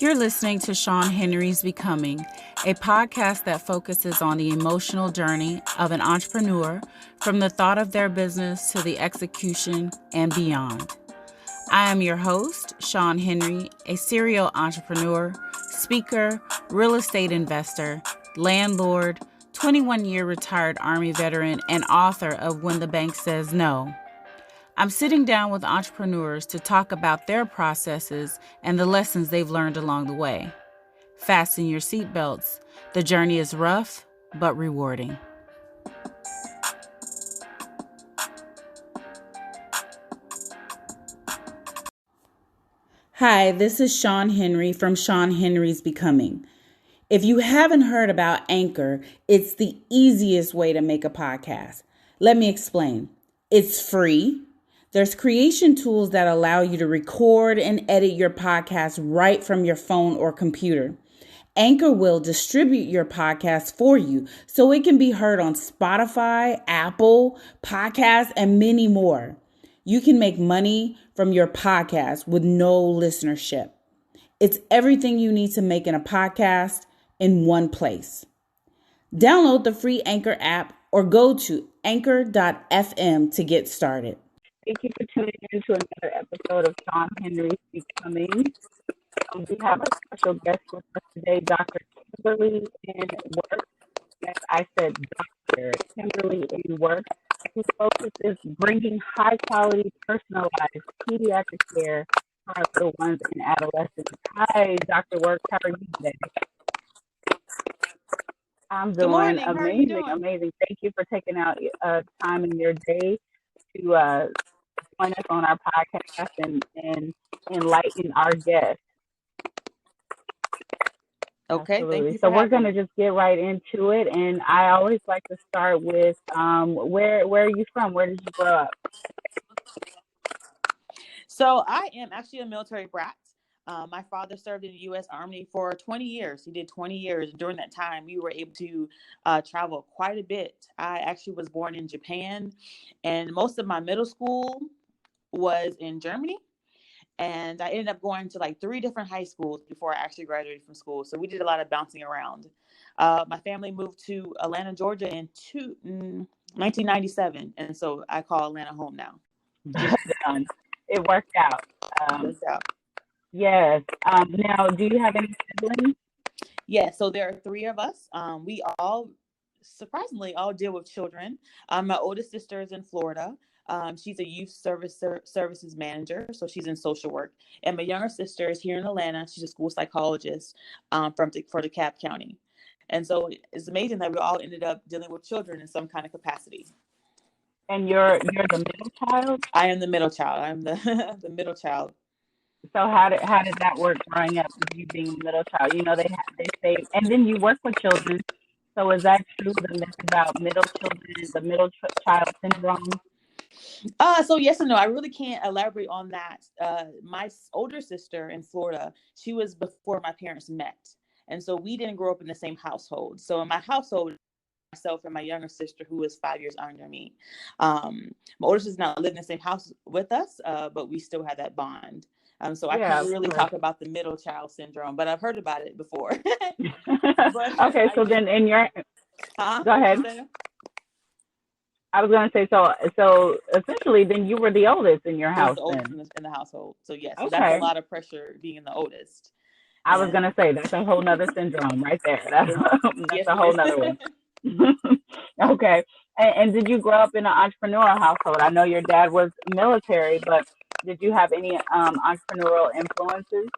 You're listening to Sean Henry's Becoming, a podcast that focuses on the emotional journey of an entrepreneur from the thought of their business to the execution and beyond. I am your host, Sean Henry, a serial entrepreneur, speaker, real estate investor, landlord, 21-year retired Army veteran, and author of When the Bank Says No. I'm sitting down with entrepreneurs to talk about their processes and the lessons they've learned along the way. Fasten your seatbelts. The journey is rough, but rewarding. Hi, this is Sean Henry from Sean Henry's Becoming. If you haven't heard about Anchor, it's the easiest way to make a podcast. Let me explain. It's free. There's creation tools that allow you to record and edit your podcast right from your phone or computer. Anchor will distribute your podcast for you so it can be heard on Spotify, Apple, Podcasts, and many more. You can make money from your podcast with no listenership. It's everything you need to make in a podcast in one place. Download the free Anchor app or go to anchor.fm to get started. Thank you for tuning in to another episode of Sean Henry's Becoming. We have a special guest with us today, Dr. Kimberly Works. Yes, I said Dr. Kimberly Works, whose focus is bringing high-quality, personalized pediatric care for our little ones and adolescents. Hi, Dr. Works. How are you today? I'm doing amazing. Thank you for taking out time in your day to join us on our podcast and enlighten our guests. Okay, Absolutely. thank you. So we're going to just get right into it, and I always like to start with where are you from? Where did you grow up? So I am actually a military brat. My father served in the U.S. Army for 20 years. He did 20 years. During that time, we were able to travel quite a bit. I actually was born in Japan, and most of my middle school was in Germany. And I ended up going to like 3 different high schools before I actually graduated from school. So we did a lot of bouncing around. My family moved to Atlanta, Georgia in 1997. And so I call Atlanta home now. It worked out. Yes. Now, do you have any siblings? Yeah, so there are 3 of us. We all, surprisingly, all deal with children. My oldest sister is in Florida. She's a youth services manager, so she's in social work. And my younger sister is here in Atlanta. She's a school psychologist for DeKalb County. And so it's amazing that we all ended up dealing with children in some kind of capacity. And you're the middle child? I am the middle child. I'm the the middle child. So how did that work growing up with you being the middle child? You know, they say, and then you work with children. So is that true, the myth about middle children, the middle child syndrome? So yes and no. I really can't elaborate on that. My older sister in Florida, she was before my parents met. And so we didn't grow up in the same household. So in my household, myself and my younger sister, who is 5 years under me. My older sister not lived in the same house with us, but we still had that bond. So I can't really talk about the middle child syndrome, but I've heard about it before. Okay, so then in your... Go ahead. I was going to say, so essentially, then you were the oldest in your house. The oldest in the household. So yes, okay. So that's a lot of pressure being the oldest. I was going to say, that's a whole nother syndrome right there. That's a whole nother one. Okay. And did you grow up in an entrepreneurial household? I know your dad was military, but did you have any entrepreneurial influences?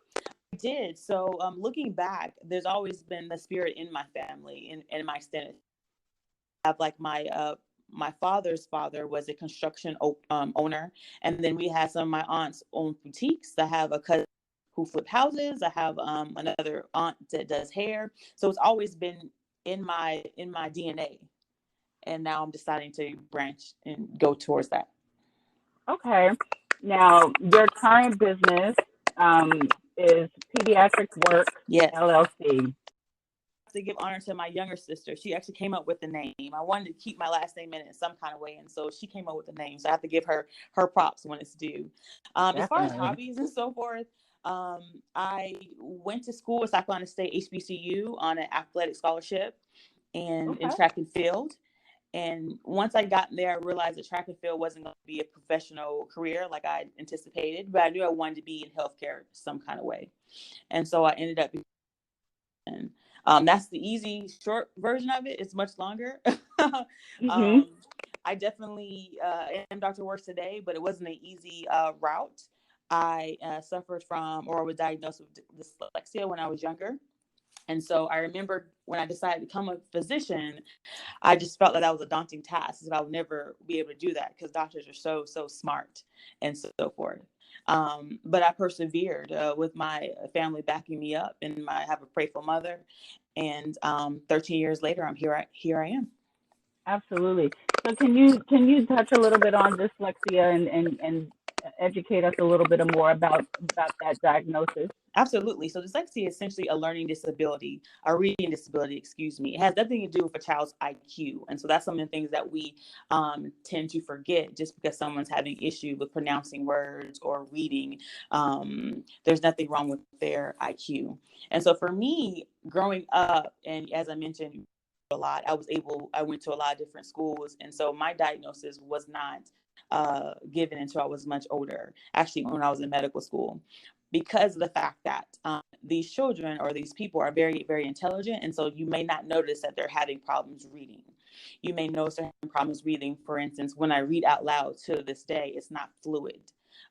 I did. So looking back, there's always been the spirit in my family, in my extended. I have like my father's father was a construction owner. And then we had some of my aunts own boutiques. I have a cousin who flip houses. I have another aunt that does hair. So it's always been in my DNA. And now I'm deciding to branch and go towards that. Okay. Now, your current business is Pediatric Works, yes, LLC. To give honor to my younger sister, she actually came up with the name. I wanted to keep my last name in it in some kind of way, and so she came up with the name. So I have to give her props when it's due. As far as hobbies and so forth, I went to school at South Carolina State HBCU on an athletic scholarship and in Okay. track and field. And once I got there, I realized that track and field wasn't going to be a professional career like I anticipated, but I knew I wanted to be in healthcare some kind of way. And so I ended up and that's the easy short version of it. It's much longer. Mm-hmm. I definitely am Dr. Works today, but it wasn't an easy route. I suffered from or was diagnosed with dyslexia when I was younger. And so I remember when I decided to become a physician, I just felt that that was a daunting task. I would never be able to do that because doctors are so smart and so forth. But I persevered with my family backing me up, and I have a grateful mother. And 13 years later, here I am. Absolutely. So can you touch a little bit on dyslexia and educate us a little bit more about that diagnosis? Absolutely. So dyslexia is essentially a learning disability, a reading disability, excuse me. It has nothing to do with a child's IQ. And so that's some of the things that we tend to forget just because someone's having issue with pronouncing words or reading. There's nothing wrong with their IQ. And so for me, growing up, and as I mentioned a lot, I went to a lot of different schools. And so my diagnosis was not given until I was much older, actually when I was in medical school, because of the fact that these children or these people are very, very intelligent. And so you may not notice that they're having problems reading. You may notice they're having problems reading. For instance, when I read out loud to this day, it's not fluid.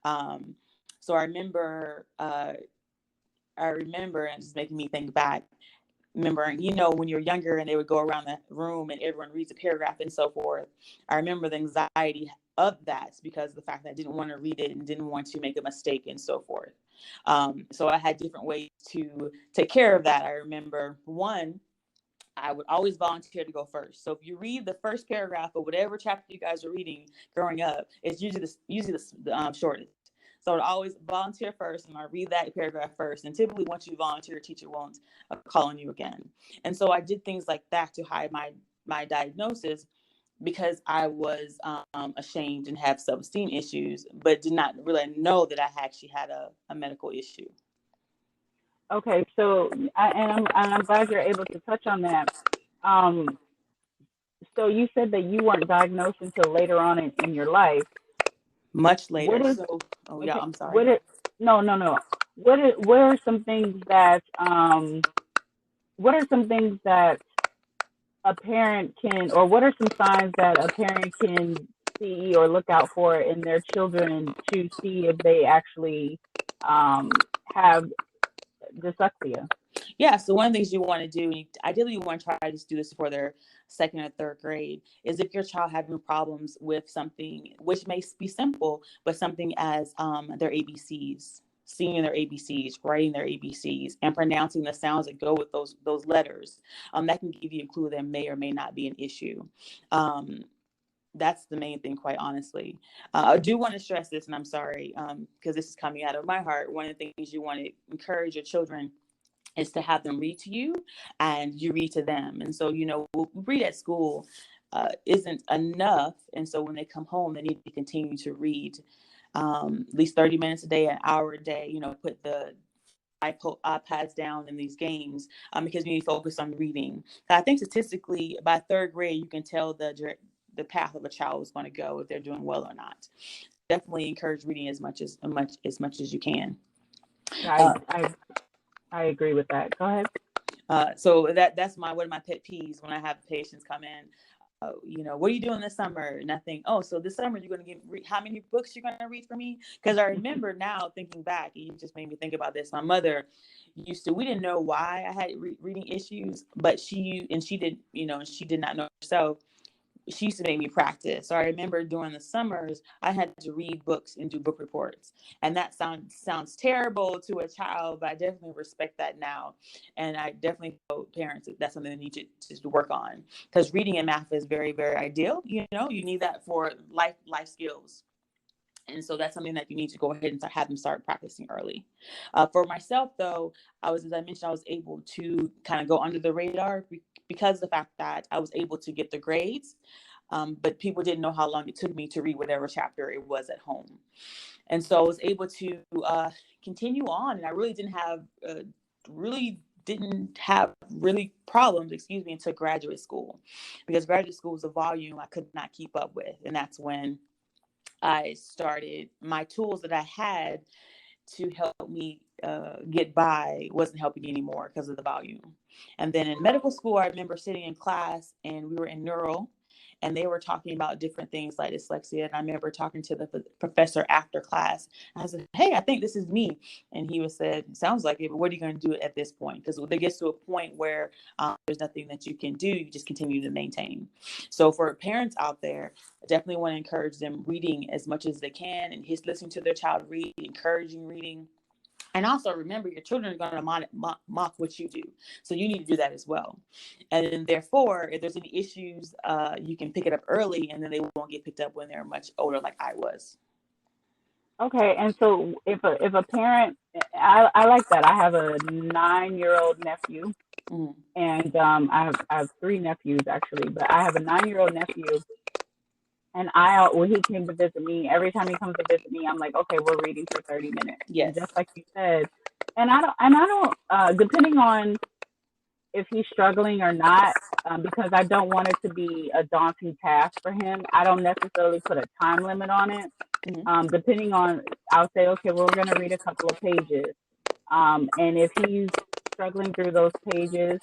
So I remember, and it's making me think back, remembering, when you're younger and they would go around the room and everyone reads a paragraph and so forth. I remember the anxiety of that because of the fact that I didn't want to read it and didn't want to make a mistake and so forth. So I had different ways to take care of that. I remember one, I would always volunteer to go first. So if you read the first paragraph of whatever chapter you guys are reading growing up, it's usually the shortest. So I'd always volunteer first, and I read that paragraph first. And typically, once you volunteer, a teacher won't call on you again. And so I did things like that to hide my diagnosis because I was ashamed and have self-esteem issues, but did not really know that I actually had a medical issue. Okay, so I'm glad you're able to touch on that. Um, so you said that you weren't diagnosed until later on in your life. Much What later. is So, oh yeah, okay? I'm sorry. What is no no no? What are some things that what are some things that a parent can, or what are some signs that a parent can see or look out for in their children to see if they actually have dyslexia? Yeah, so one of the things you want to do, ideally you want to try to do this for their second or third grade, is if your child having problems with something, which may be simple, but something as their ABCs, seeing their ABCs, writing their ABCs, and pronouncing the sounds that go with those letters, that can give you a clue that may or may not be an issue. That's the main thing, quite honestly. I do want to stress this, and I'm sorry, because this is coming out of my heart. One of the things you want to encourage your children is to have them read to you and you read to them. And so, what we read at school isn't enough. And so when they come home, they need to continue to read at least 30 minutes a day, an hour a day, put the iPads down in these games because you need to focus on reading. I think statistically by third grade, you can tell the path of a child is going to go if they're doing well or not. Definitely encourage reading as much as you can. I Uh, I I agree with that. Go ahead. So that's one of my pet peeves when I have patients come in. What are you doing this summer? Nothing. Oh, so this summer you're going to how many books you're going to read for me? Because I remember now thinking back, you just made me think about this. My mother we didn't know why I had reading issues, but she did not know herself. She used to make me practice. So I remember during the summers, I had to read books and do book reports. And that sounds terrible to a child, but I definitely respect that now. And I definitely tell parents that that's something they need to work on. Because reading and math is very, very ideal. You need that for life skills. And so that's something that you need to go ahead and have them start practicing early. For myself, though, as I mentioned, I was able to kind of go under the radar because of the fact that I was able to get the grades, but people didn't know how long it took me to read whatever chapter it was at home. And so I was able to continue on, and I really didn't have problems, until graduate school, because graduate school was a volume I could not keep up with. And that's when I started, my tools that I had to help me get by wasn't helping anymore because of the volume. And then in medical school, I remember sitting in class and we were in neural, and they were talking about different things like dyslexia. And I remember talking to the professor after class. I said, "Hey, I think this is me." And he was said, "Sounds like it, but what are you going to do at this point?" Because there gets to a point where there's nothing that you can do. You just continue to maintain. So for parents out there, I definitely want to encourage them reading as much as they can, and listening to their child read, encouraging reading. And also remember, your children are going to mock what you do. So you need to do that as well. And then therefore, if there's any issues, you can pick it up early, and then they won't get picked up when they're much older like I was. Okay, and so if a parent, I like that. I have a 9-year-old nephew, and I have 3 nephews actually, but I have a 9-year-old nephew, and when he came to visit me, every time he comes to visit me, I'm like, okay, we're reading for 30 minutes. Yes. And just like you said, and I don't, depending on if he's struggling or not, because I don't want it to be a daunting task for him, I don't necessarily put a time limit on it. Depending on, I'll say, okay, well, we're going to read a couple of pages. And if he's struggling through those pages,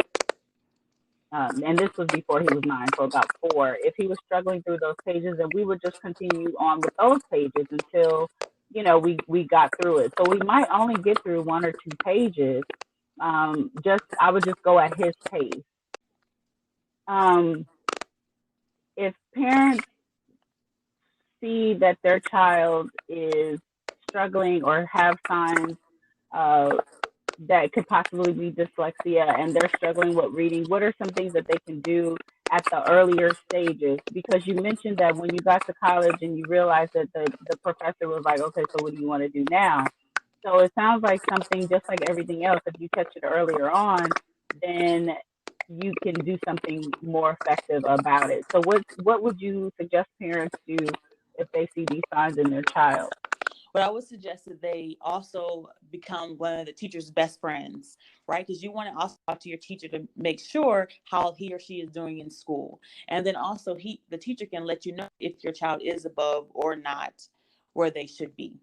and this was before he was 9, so about 4, if he was struggling through those pages, then we would just continue on with those pages until, we got through it. So we might only get through 1 or 2 pages. I would just go at his pace. If parents see that their child is struggling or have signs that could possibly be dyslexia, and they're struggling with reading, what are some things that they can do at the earlier stages? Because you mentioned that when you got to college and you realized that the professor was like, okay, so what do you want to do now? So it sounds like something just like everything else. If you catch it earlier on, then you can do something more effective about it. So what would you suggest parents do if they see these signs in their child? But I would suggest that they also become one of the teacher's best friends, right? Because you want to also talk to your teacher to make sure how he or she is doing in school. And then also the teacher can let you know if your child is above or not where they should be.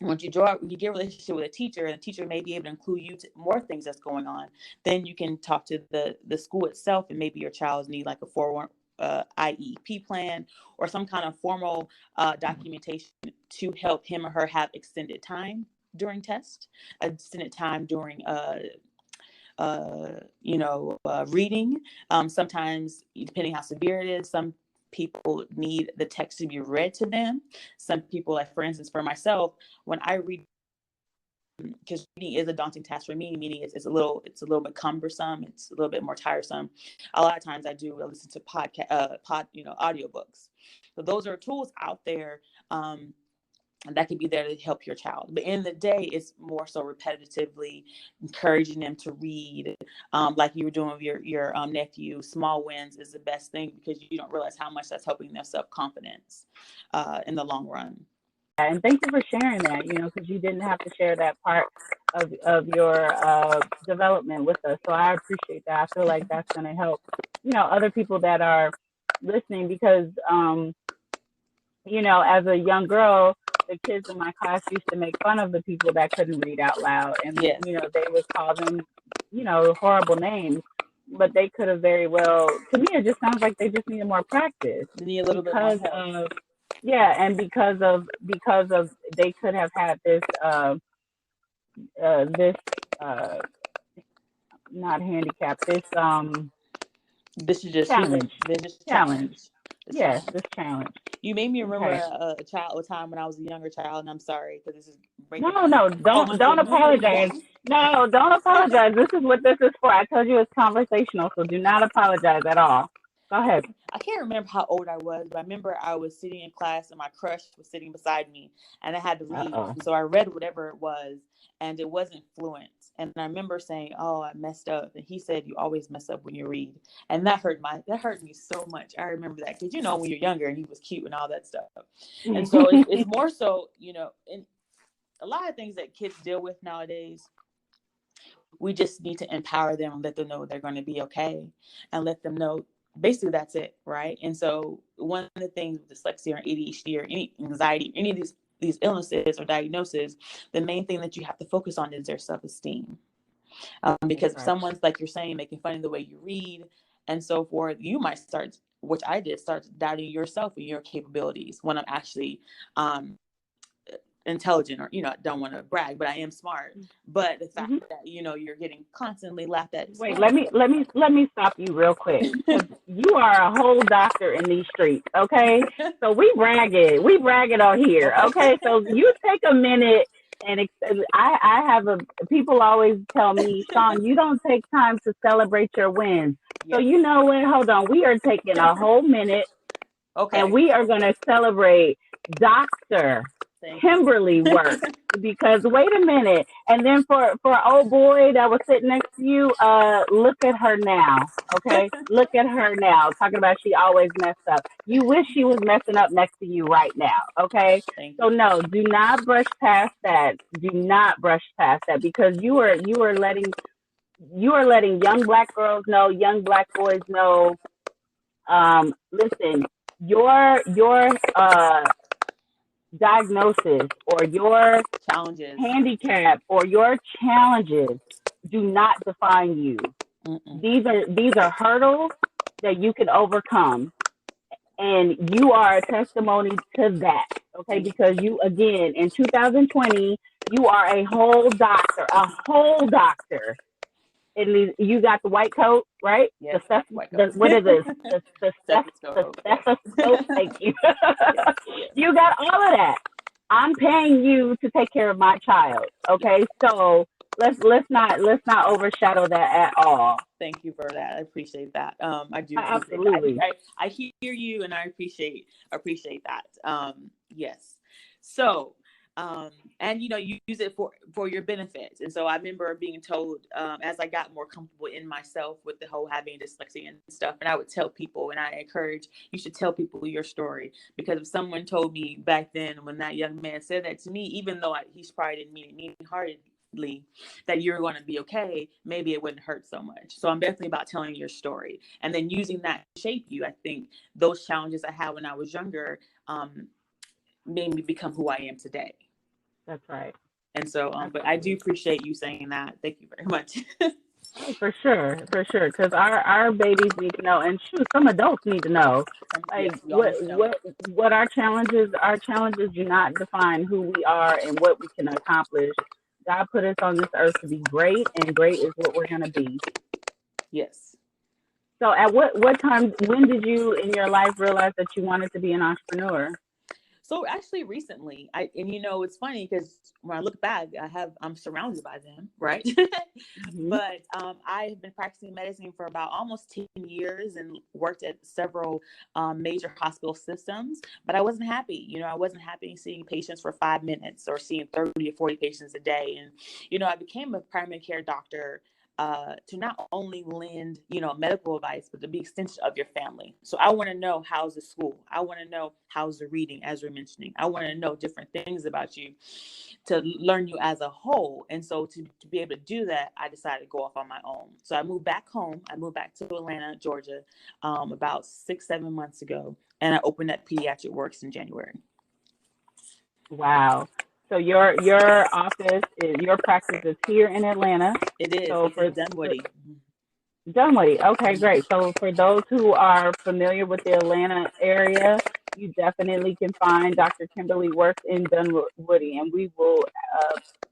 Once you get a relationship with a teacher, and the teacher may be able to include you to more things that's going on, then you can talk to the school itself, and maybe your child's need like a 4-1 IEP plan or some kind of formal documentation to help him or her have extended time during tests, extended time during reading. Sometimes, depending how severe it is, some people need the text to be read to them. Some people, like for instance, for myself, when I read, because reading is a daunting task for me, meaning it's a little bit cumbersome, it's a little bit more tiresome. A lot of times I listen to audiobooks. So those are tools out there that could be there to help your child. But in the day, it's more so repetitively encouraging them to read, like you were doing with your nephew. Small wins is the best thing, because you don't realize how much that's helping their self-confidence in the long run. And thank you for sharing that, because you didn't have to share that part of your development with us. So I appreciate that. I feel like that's going to help, other people that are listening, because, as a young girl, the kids in my class used to make fun of the people that couldn't read out loud. And, Yes. They would call them, horrible names. But they could have very well, to me, it just sounds like they just needed more practice. They need a little bit more help. And because of they could have had this not handicap, this is just challenge. This challenge. Yes, this challenge. You made me remember a time when I was a younger child, and I'm sorry because this is no, don't apologize. No, don't apologize. This is what this is for. I told you it's conversational, so do not apologize at all. Go ahead. I can't remember how old I was, but I remember I was sitting in class and my crush was sitting beside me and I had to read. Uh-oh. And so I read whatever it was and it wasn't fluent. And I remember saying, "Oh, I messed up." And he said, "You always mess up when you read." And that hurt me so much. I remember that because, when you're younger and he was cute and all that stuff. And so it's more so, in a lot of things that kids deal with nowadays, we just need to empower them and let them know they're going to be okay and let them know basically that's it, right? And so one of the things with dyslexia or ADHD or any anxiety, any of these illnesses or diagnoses, the main thing that you have to focus on is their self-esteem. Because if someone's, like you're saying, making fun of the way you read and so forth, you might start, which I did, start doubting yourself and your capabilities when I'm actually intelligent, or don't want to brag, but I am smart. But the fact that you're getting constantly laughed at. Wait, let me stop you real quick, because you are a whole doctor in these streets, okay? So we brag it on here, okay? So you take a minute, and I have people always tell me, Sean, you don't take time to celebrate your wins. So you know what? Hold on, we are taking a whole minute, and we are going to celebrate Dr. Kimberly Works, because wait a minute, and then for old boy that was sitting next to you, look at her now, okay? Look at her now, talking about she always messed up. You wish she was messing up next to you right now, okay? So no, do not brush past that. Do not brush past that, because you are letting young Black girls know, young Black boys know. Listen, your diagnosis or your challenges, handicap or your challenges do not define you. These are hurdles that you can overcome, and you are a testimony to that, okay? Because you, again, in 2020, you are a whole doctor. And you got the white coat, right? Yes, what is this? The stethoscope. Thank you. You got all of that. I'm paying you to take care of my child. Okay, so let's not overshadow that at all. Thank you for that. I appreciate that. I do. Absolutely. I hear you, and I appreciate that. Yes. So. And you use it for your benefits. And so I remember being told, as I got more comfortable in myself with the whole having dyslexia and stuff, and I would tell people, and I encourage, you should tell people your story, because if someone told me back then, when that young man said that to me, even though he probably didn't mean it mean-heartedly, that you're going to be okay, maybe it wouldn't hurt so much. So I'm definitely about telling your story and then using that to shape you. I think those challenges I had when I was younger made me become who I am today. That's right. And so, but I do appreciate you saying that. Thank you very much. Oh, for sure. Because our babies need to know, and shoot, some adults need to know, like, what our challenges do not define who we are and what we can accomplish. God put us on this earth to be great, and great is what we're going to be. Yes. So at what time, when did you in your life realize that you wanted to be an entrepreneur? So actually recently, it's funny because when I look back, I'm surrounded by them, right? But I have been practicing medicine for about almost 10 years and worked at several major hospital systems, but I wasn't happy. I wasn't happy seeing patients for 5 minutes or seeing 30 or 40 patients a day. And, I became a primary care doctor to not only lend, medical advice, but to be extension of your family. So I want to know, how's the school? I want to know, how's the reading, as we're mentioning. I want to know different things about you to learn you as a whole. And so to be able to do that, I decided to go off on my own. So I moved back home. I moved back to Atlanta, Georgia, about 6-7 months ago. And I opened up Pediatric Works in January. Wow. So your office your practice is here in Atlanta. It is. So for Dunwoody. Dunwoody. Okay, great. So for those who are familiar with the Atlanta area, you definitely can find Dr. Kimberly Works in Dunwoody, and we will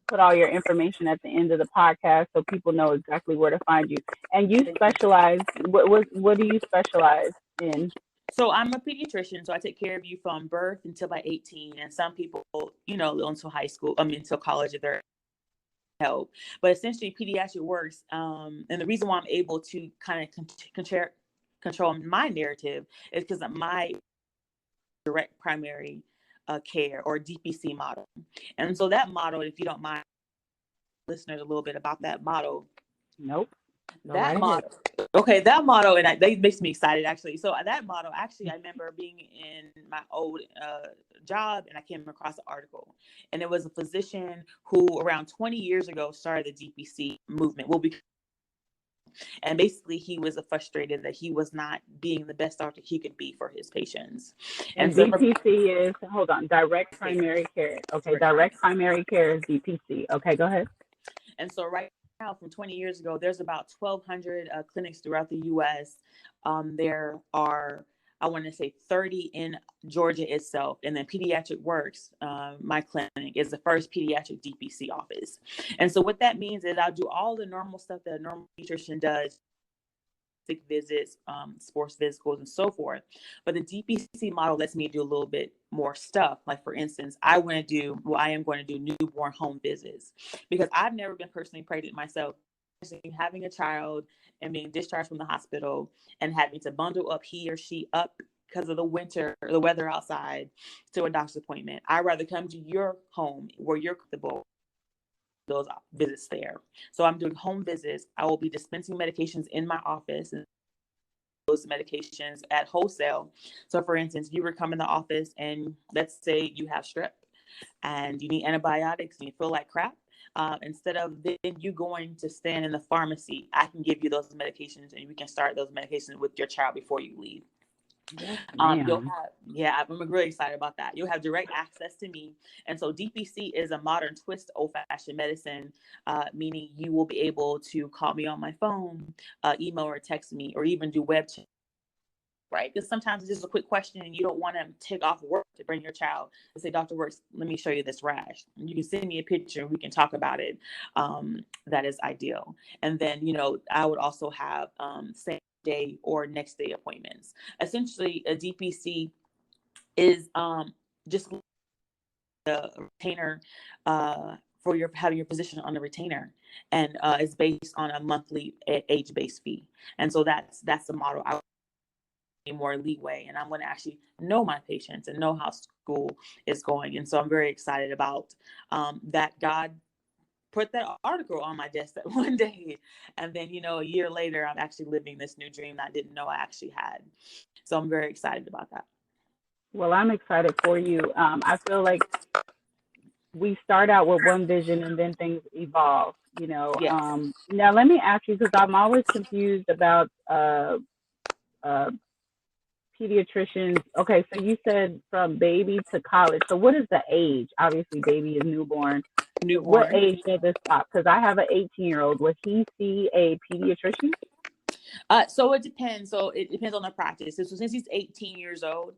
put all your information at the end of the podcast so people know exactly where to find you. And you specialize. What do you specialize in? So I'm a pediatrician, so I take care of you from birth until about 18, and some people, until high school, until college, if they're help. But essentially, Pediatric Works, and the reason why I'm able to kind of control my narrative is because of my direct primary care, or DPC model. And so that model, if you don't mind, listeners a little bit about that model. Nope. That model. Okay, that model, and that makes me excited, actually. So that model, actually, I remember being in my old job, and I came across an article, and it was a physician who around 20 years ago started the DPC movement. And basically, he was frustrated that he was not being the best doctor he could be for his patients. And so DPC is, hold on, direct primary care. Okay, direct primary care is DPC. Okay, go ahead. And so right now, from 20 years ago, there's about 1,200 clinics throughout the U.S. There are, I want to say, 30 in Georgia itself. And then Pediatric Works, my clinic, is the first pediatric DPC office. And so what that means is I'll do all the normal stuff that a normal pediatrician does, sick visits, sports physicals, and so forth. But the DPC model lets me do a little bit more stuff. Like, for instance, I am going to do newborn home visits, because I've never been personally pregnant myself. Having a child and being discharged from the hospital and having to bundle up he or she up because of the weather outside to a doctor's appointment. I'd rather come to your home where you're comfortable, those visits there. So I'm doing home visits. I will be dispensing medications in my office, and those medications at wholesale. So for instance, you were coming to the office and let's say you have strep and you need antibiotics and you feel like crap. Instead of then you going to stand in the pharmacy, I can give you those medications, and we can start those medications with your child before you leave. I'm really excited about that. You'll have direct access to me. And so DPC is a modern twist to old-fashioned medicine, meaning you will be able to call me on my phone, email or text me, or even do web chat. Right? Because sometimes it's just a quick question and you don't want to take off work to bring your child and say, Dr. Works, let me show you this rash. And you can send me a picture and we can talk about it. That is ideal. And then, I would also have same day or next day appointments. Essentially, a DPC is just a retainer for having your physician on the retainer, and it's based on a monthly age-based fee. And so that's the model. I more leeway, and I'm going to actually know my patients and know how school is going. And so I'm very excited about that. God put that article on my desk that one day, and then a year later I'm actually living this new dream that I didn't know I actually had. So I'm very excited about that. Well, I'm excited for you. I feel like we start out with one vision and then things evolve, Yes. Now let me ask you, because I'm always confused about pediatricians. Okay, so you said from baby to college. So what is the age? Obviously, baby is newborn. What age does this stop? Because I have an 18-year-old. Would he see a pediatrician? So it depends. So it depends on the practice. So since he's 18 years old,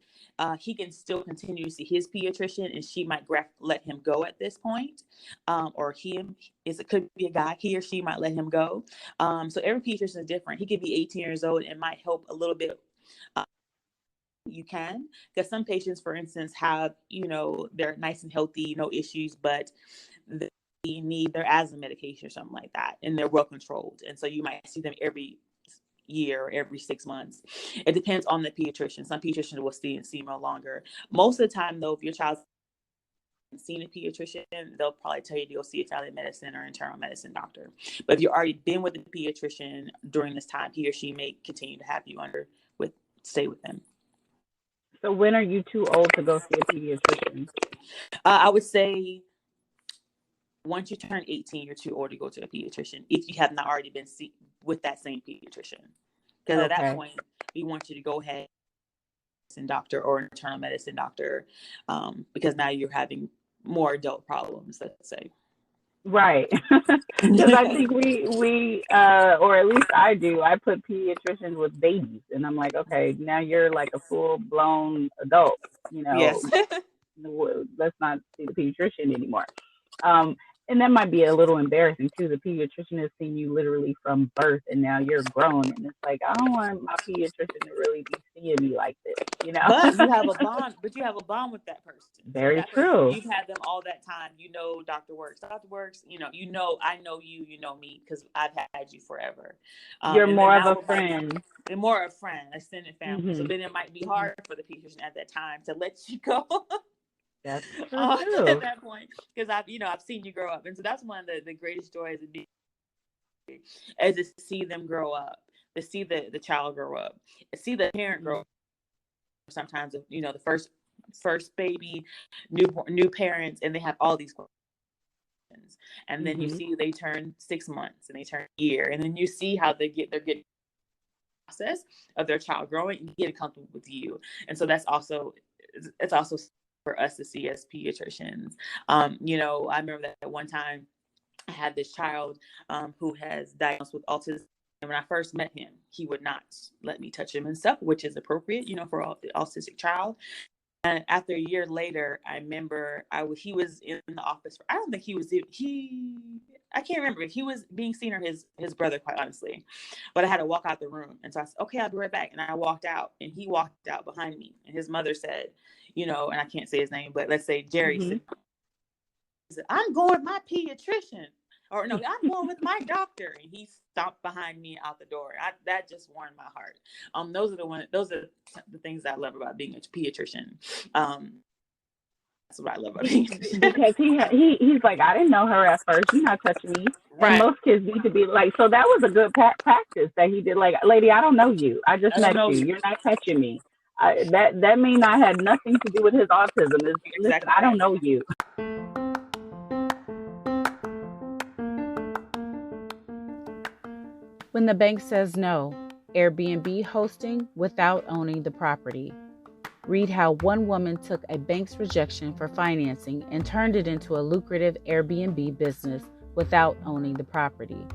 he can still continue to see his pediatrician, and she might let him go at this point. Or it could be a guy, he or she might let him go. So every pediatrician is different. He could be 18 years old and might help a little bit. You can, because some patients, for instance, have, they're nice and healthy, no issues, but they need their asthma medication or something like that, and they're well controlled. And so you might see them every year or every 6 months. It depends on the pediatrician. Some pediatricians will see more longer. Most of the time, though, if your child's seen a pediatrician, they'll probably tell you to go see a family medicine or internal medicine doctor. But if you've already been with a pediatrician during this time, he or she may continue to have you stay with them. So when are you too old to go see a pediatrician? I would say once you turn 18, you're too old to go to a pediatrician if you have not already been with that same pediatrician. Because at that point, we want you to go ahead and doctor or internal medicine doctor, because now you're having more adult problems, let's say. Right. Because I think we or at least I do, I put pediatricians with babies, and I'm like, okay, now you're like a full-blown adult, Yes. Let's not see the pediatrician anymore. and that might be a little embarrassing too. The pediatrician has seen you literally from birth, and now you're grown, and it's like, I don't want my pediatrician to really be seeing me like this, you know? But you have a bond. But you have a bond with that person. So Very that person, true. you've had them all that time. You know, Dr. Works. Dr. Works. I know you. You know me because I've had you forever. You're and more then of now a friend. they're more a friend, extended family. So Mm-hmm. then it might be hard for the pediatrician at that time to let you go. That's true At too. that point, because I've seen you grow up, and so that's one of the greatest joys of being, is to see them grow up, to see the child grow up, to see the parent grow up. Sometimes, the first baby, new parents, and they have all these questions, and then you see they turn 6 months and they turn a year, and then you see how they're getting process of their child growing and getting comfortable with you, and so it's also for us to see as pediatricians. I remember that at one time I had this child who has diagnosed with autism. And when I first met him, he would not let me touch him and stuff, which is appropriate, for an autistic child. And after a year later, I remember he was in the office. I don't think he was, I can't remember if he was being seen or his brother, quite honestly. But I had to walk out the room. And so I said, okay, I'll be right back. And I walked out, and he walked out behind me. And his mother said, and I can't say his name, but let's say Jerry said, I'm going with my pediatrician. Or no, I'm going with my doctor. And he stopped behind me out the door. That just warmed my heart. Those are the things I love about being a pediatrician. That's what I love about being because he's like, I didn't know her at first. You're not touching me. Right. And most kids need to be like, so that was a good practice that he did. Like, lady, I don't know you. I just met you. You're not touching me. That may not have nothing to do with his autism. Listen, I don't know you. When the bank says no, Airbnb hosting without owning the property. Read how one woman took a bank's rejection for financing and turned it into a lucrative Airbnb business without owning the property.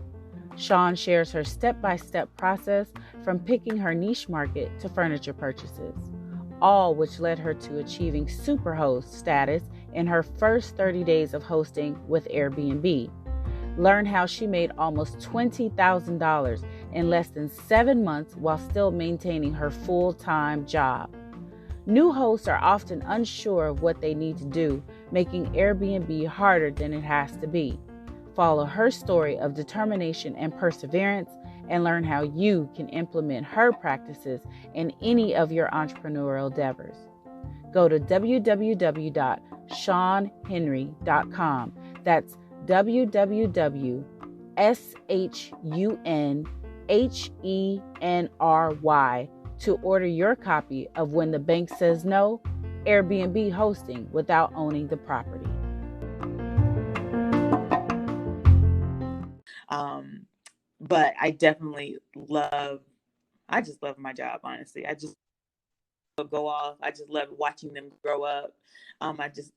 Sean shares her step-by-step process from picking her niche market to furniture purchases, all which led her to achieving superhost status in her first 30 days of hosting with Airbnb. Learn how she made almost $20,000 in less than 7 months while still maintaining her full-time job. New hosts are often unsure of what they need to do, making Airbnb harder than it has to be. Follow her story of determination and perseverance and learn how you can implement her practices in any of your entrepreneurial endeavors. Go to www.seanhenry.com. That's www.SHUNHENRY to order your copy of When the Bank Says No, Airbnb hosting without owning the property. But I definitely love my job, honestly. I just go off. I just love watching them grow up. I just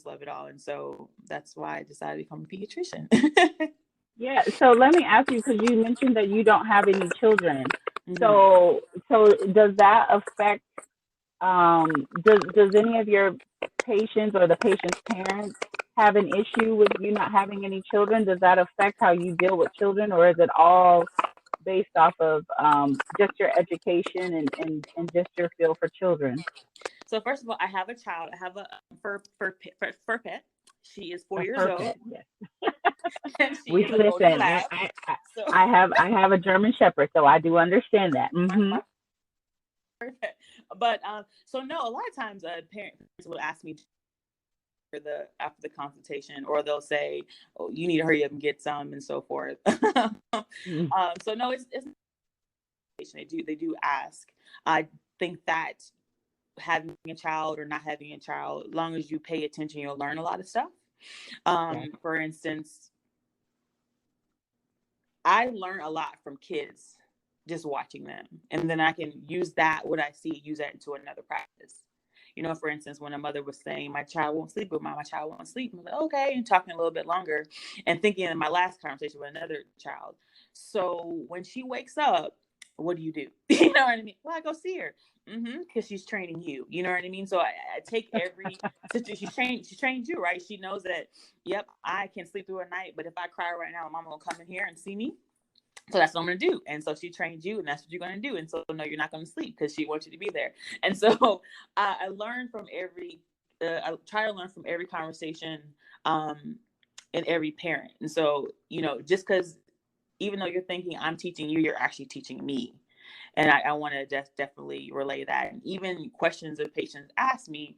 love it all. And so that's why I decided to become a pediatrician. Yeah. So let me ask you, because you mentioned that you don't have any children. So does that affect, does any of your patients or the patient's parents have an issue with you not having any children? Does that affect how you deal with children, or is it all based off of just your education and just your feel for children? So first of all, I have a child. I have a fur pet. She is 4 years old. Yes. We listen. I have a German Shepherd, so I do understand that. Mm-hmm. Perfect. But so no, a lot of times parents will ask me after the consultation, or they'll say, "Oh, you need to hurry up and get some," and so forth. So no, it's they do ask. I think that having a child or not having a child, as long as you pay attention, you'll learn a lot of stuff. For instance, I learn a lot from kids just watching them, and then I can use that, what I see, use that into another practice. For instance, when a mother was saying, my child won't sleep with my child won't sleep. I'm like, okay, and talking a little bit longer and thinking in my last conversation with another child. So when she wakes up, what do? You know what I mean? Well, I go see her. Because she's training you. You know what I mean? So I take every situation. She's trained you, right? She knows that, yep, I can sleep through a night, but if I cry right now, mama will come in here and see me. So that's what I'm going to do. And so she trained you, and that's what you're going to do. And so, no, you're not going to sleep because she wants you to be there. And so I learn from I try to learn from every conversation and every parent. And so, just because, even though you're thinking I'm teaching you, you're actually teaching me. And I want to definitely relay that. And even questions that patients ask me,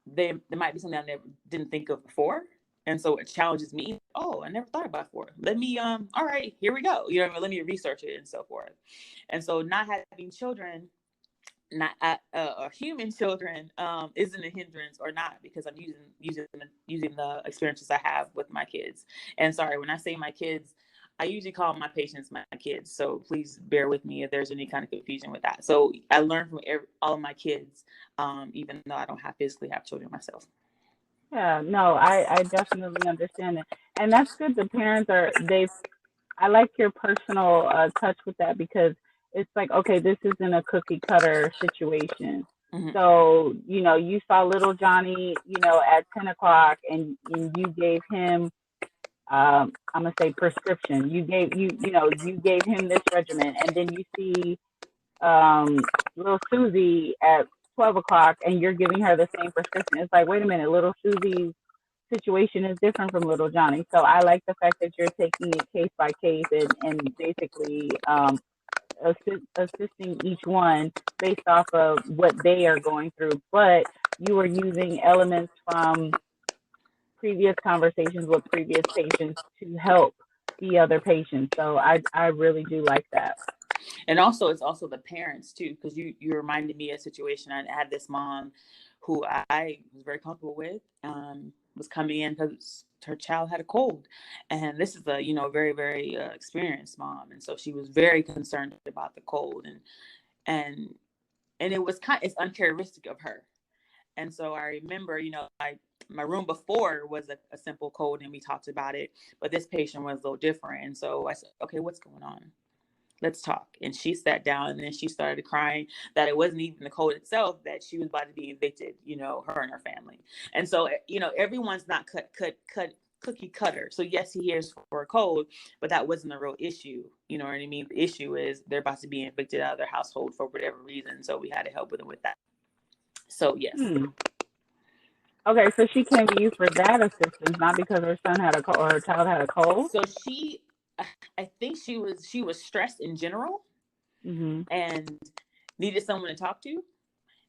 there might be something I didn't think of before. And so it challenges me. Oh, I never thought about it before. Let me, all right, here we go. Let me research it and so forth. And so not having children, not human children, isn't a hindrance or not, because I'm using the experiences I have with my kids. And sorry, when I say my kids, I usually call my patients my kids. So please bear with me if there's any kind of confusion with that. So I learn from all of my kids, even though I don't physically have children myself. Yeah, no, I definitely understand it. And that's good. The parents I like your personal touch with that, because it's like, okay, this isn't a cookie cutter situation. Mm-hmm. So, you saw little Johnny, at 10 o'clock, and you gave him, I'm gonna say prescription. You gave him this regimen, and then you see little Susie at 12 o'clock, and you're giving her the same prescription. It's like, wait a minute, little Susie's situation is different from little Johnny. So I like the fact that you're taking it case by case, and basically assisting each one based off of what they are going through. But you are using elements from previous conversations with previous patients to help the other patients. So I really do like that. And also, it's also the parents too, because you reminded me of a situation. I had this mom who I was very comfortable with, was coming in because her child had a cold, and this is a very, very experienced mom, and so she was very concerned about the cold, and it was it's uncharacteristic of her. And so I remember, my room before was a simple cold, and we talked about it, but this patient was a little different. And so I said, okay, what's going on? Let's talk. And she sat down, and then she started crying that it wasn't even the cold itself, that she was about to be evicted, her and her family. And so, everyone's not cookie cutter. So yes, he hears for a cold, but that wasn't the real issue. You know what I mean? The issue is they're about to be evicted out of their household for whatever reason. So we had to help them with that. So yes. Okay, so she came to you for that assistance, not because her son had a cold or her child had a cold. So I think she was stressed in general, and needed someone to talk to.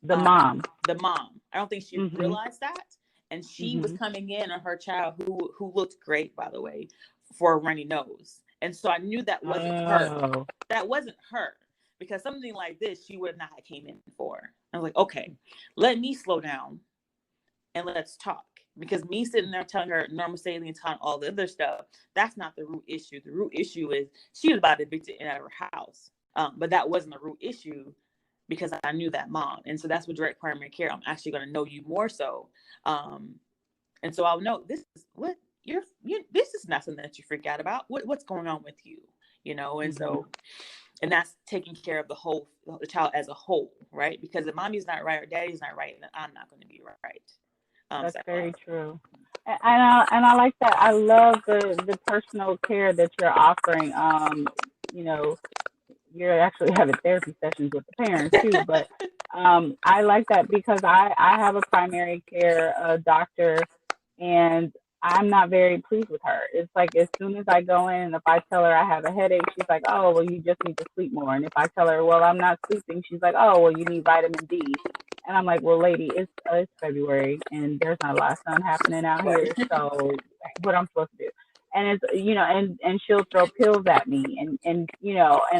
The mom. I don't think she realized that, and she was coming in on her child, who looked great, by the way, for a runny nose, and so I knew that wasn't her. That wasn't her, because something like this she would not have came in for. I was like, okay, let me slow down and let's talk. Because me sitting there telling her normal saline and telling all the other stuff, that's not the root issue. The root issue is she was about to evict it out of her house. But that wasn't the root issue, because I knew that mom. And so that's what direct primary care, I'm actually going to know you more so. And so I'll know this is what this is not something that you freak out about. What's going on with you? And so, and that's taking care of the child as a whole, right? Because if mommy's not right or daddy's not right, then I'm not going to be right. That's very true. And I like that. I love the personal care that you're offering. You're actually having therapy sessions with the parents too, but I like that, because I have a primary care doctor, and I'm not very pleased with her. It's like, as soon as I go in, and if I tell her I have a headache, she's like, oh, well, you just need to sleep more. And if I tell her, well, I'm not sleeping, she's like, oh, well, you need vitamin D. And I'm like, well, lady, it's February, and there's not a lot of sun happening out here. So what I'm supposed to do? And it's, and she'll throw pills at me, and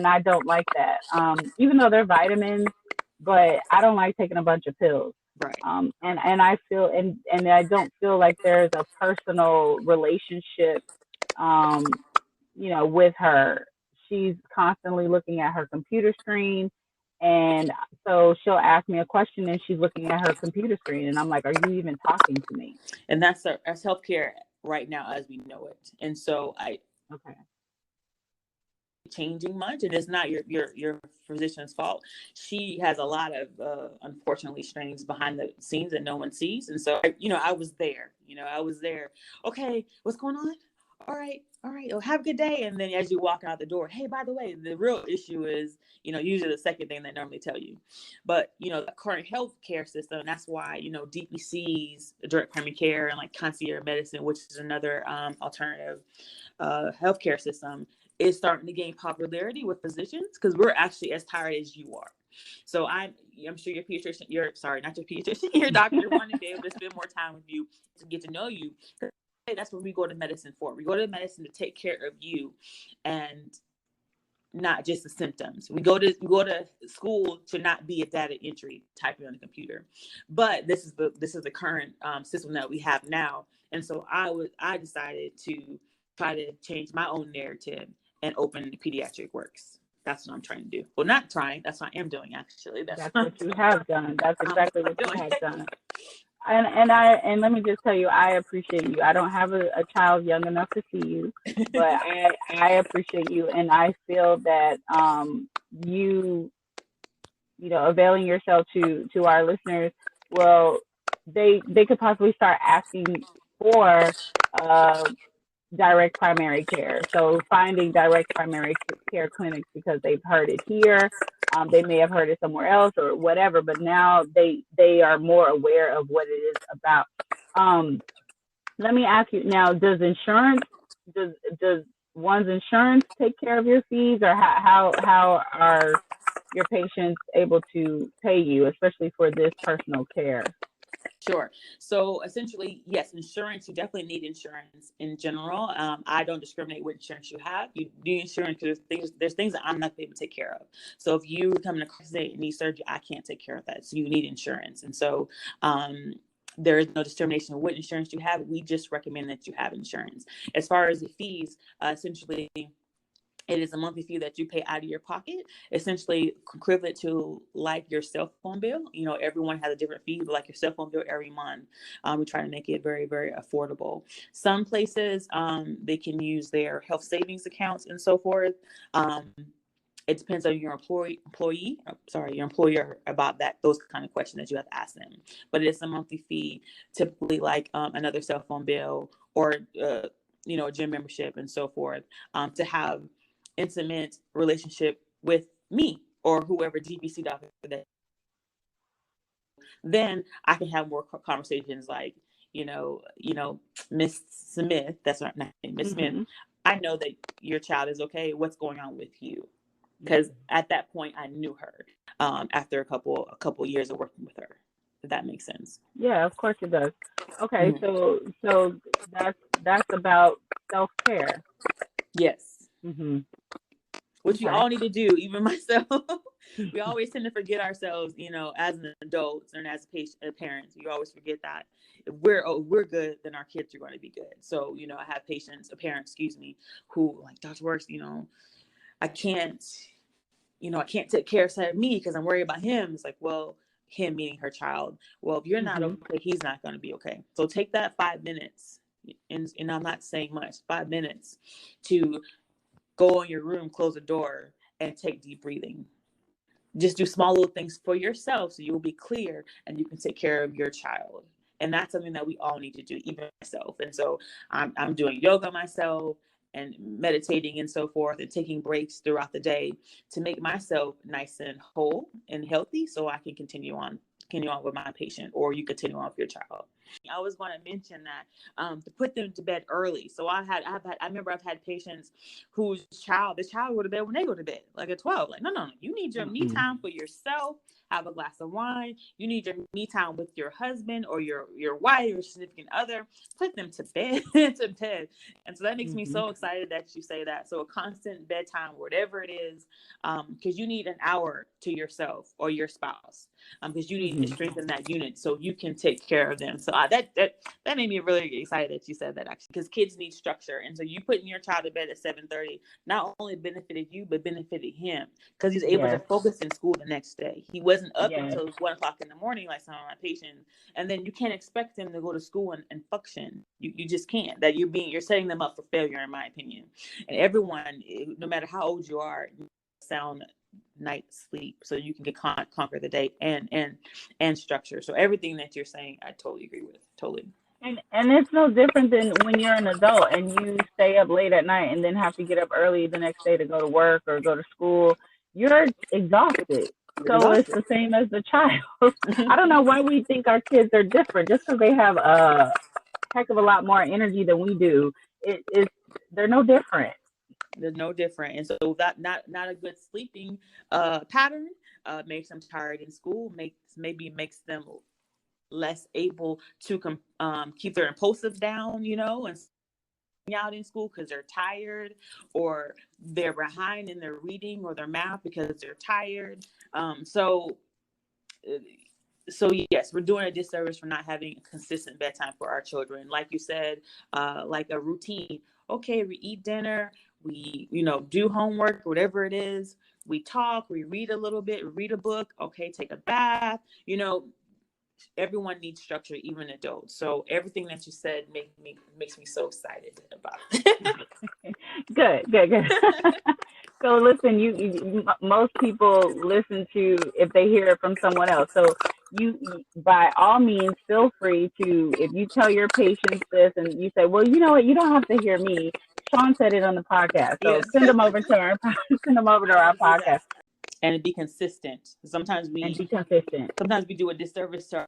I don't like that. Even though they're vitamins, but I don't like taking a bunch of pills. Right. And I feel, and I don't feel like there's a personal relationship, with her. She's constantly looking at her computer screen. And so she'll ask me a question, and she's looking at her computer screen, and I'm like, are you even talking to me? And that's healthcare right now as we know it. And so changing much, and it's not your physician's fault. She has a lot of unfortunately strains behind the scenes that no one sees, and so I was there. Okay, what's going on? All right. Oh, have a good day. And then as you walk out the door, hey, by the way, the real issue is, usually the second thing they normally tell you. But, the current healthcare system, that's why, DPCs, direct primary care, and like concierge medicine, which is another alternative healthcare system, is starting to gain popularity with physicians, because we're actually as tired as you are. So I'm sure your pediatrician, not your pediatrician, your doctor wanted to be able to spend more time with you, to get to know you. That's what we go to medicine for. We go to medicine to take care of you, and not just the symptoms. We go to school to not be a data entry typing on the computer. But this is the current system that we have now. And so I decided to try to change my own narrative and open Pediatric Works. That's what I'm trying to do. Well, not trying. That's what I am doing, actually. That's what you have done. That's exactly what you have done. And let me just tell you, I appreciate you. I don't have a child young enough to see you, but I appreciate you, and I feel that you availing yourself to our listeners, well, they could possibly start asking for direct primary care. So finding direct primary care clinics because they've heard it here. They may have heard it somewhere else or whatever, but now they are more aware of what it is about. Let me ask you now, does one's insurance take care of your fees, or how are your patients able to pay you, especially for this personal care? Sure. So essentially, yes, insurance, you definitely need insurance in general. I don't discriminate what insurance you have. You do insurance because there's things that I'm not able to take care of. So if you come in a car accident and need surgery, I can't take care of that. So you need insurance. And so there is no discrimination of what insurance you have. We just recommend that you have insurance. As far as the fees, essentially, it is a monthly fee that you pay out of your pocket, essentially equivalent to like your cell phone bill. Everyone has a different fee, but like your cell phone bill every month. We try to make it very, very affordable. Some places, they can use their health savings accounts and so forth. It depends on your your employer about those kind of questions that you have to ask them. But it's a monthly fee, typically like another cell phone bill or, a gym membership and so forth, to have intimate relationship with me or whoever GPC doctor that. Then I can have more conversations like, Miss Smith, that's not name, Miss Smith, I know that your child is okay. What's going on with you? Because at that point I knew her after a couple years of working with her. If that makes sense. Yeah, of course it does. Okay, so that's about self-care. Yes. Which Okay. we all need to do, even myself. We always tend to forget ourselves, as an adult and as parents. We always forget that if we're good, then our kids are going to be good. So, I have a parent, who like, Dr. Works, I can't take care of me because I'm worried about him. It's like, well, him meaning her child. Well, if you're not okay, he's not going to be okay. So take that 5 minutes, and I'm not saying much, 5 minutes to go in your room, close the door, and take deep breathing. Just do small little things for yourself so you will be clear and you can take care of your child. And that's something that we all need to do, even myself. And so I'm doing yoga myself and meditating and so forth, and taking breaks throughout the day to make myself nice and whole and healthy so I can continue on with my patient, or you continue on with your child. I was going to mention that to put them to bed early. So I remember I've had patients whose the child go to bed when they go to bed, like at 12. Like, no, you need your me time for yourself. Have a glass of wine. You need your me time with your husband or your wife or significant other. Put them to bed. And so that makes me so excited that you say that. So a constant bedtime, whatever it is, because you need an hour to yourself or your spouse, because you need to strengthen that unit so you can take care of them. So that made me really excited that you said that, actually, because kids need structure. And so you putting your child to bed at 7:30 not only benefited you, but benefited him, because he's able to focus in school the next day. He wasn't up until 1 o'clock in the morning like some of my patients. And then you can't expect them to go to school and function. You just can't. That you're setting them up for failure, in my opinion. And everyone, no matter how old you are, sound night's sleep so you can conquer the day and structure. So everything that you're saying, I totally agree with. Totally. And it's no different than when you're an adult and you stay up late at night and then have to get up early the next day to go to work or go to school. You're exhausted. So it's the same as the child. I don't know why we think our kids are different just because they have a heck of a lot more energy than we do. They're no different. They're no different. And so that not a good sleeping pattern makes them tired in school, makes them less able to keep their impulsive down, and out in school because they're tired, or they're behind in their reading or their math because they're tired. So yes, we're doing a disservice for not having a consistent bedtime for our children. Like you said, like a routine. Okay, we eat dinner, we, do homework, whatever it is. We talk, we read a little bit, read a book. Okay, take a bath. Everyone needs structure, even adults. So everything that you said makes me so excited about it. Good. So listen, you most people listen to if they hear it from someone else. So you by all means feel free to, if you tell your patients this and you say, well, you know what, you don't have to hear me. Shawn said it on the podcast. So send them over to our podcast. And be consistent. Sometimes we do a disservice to our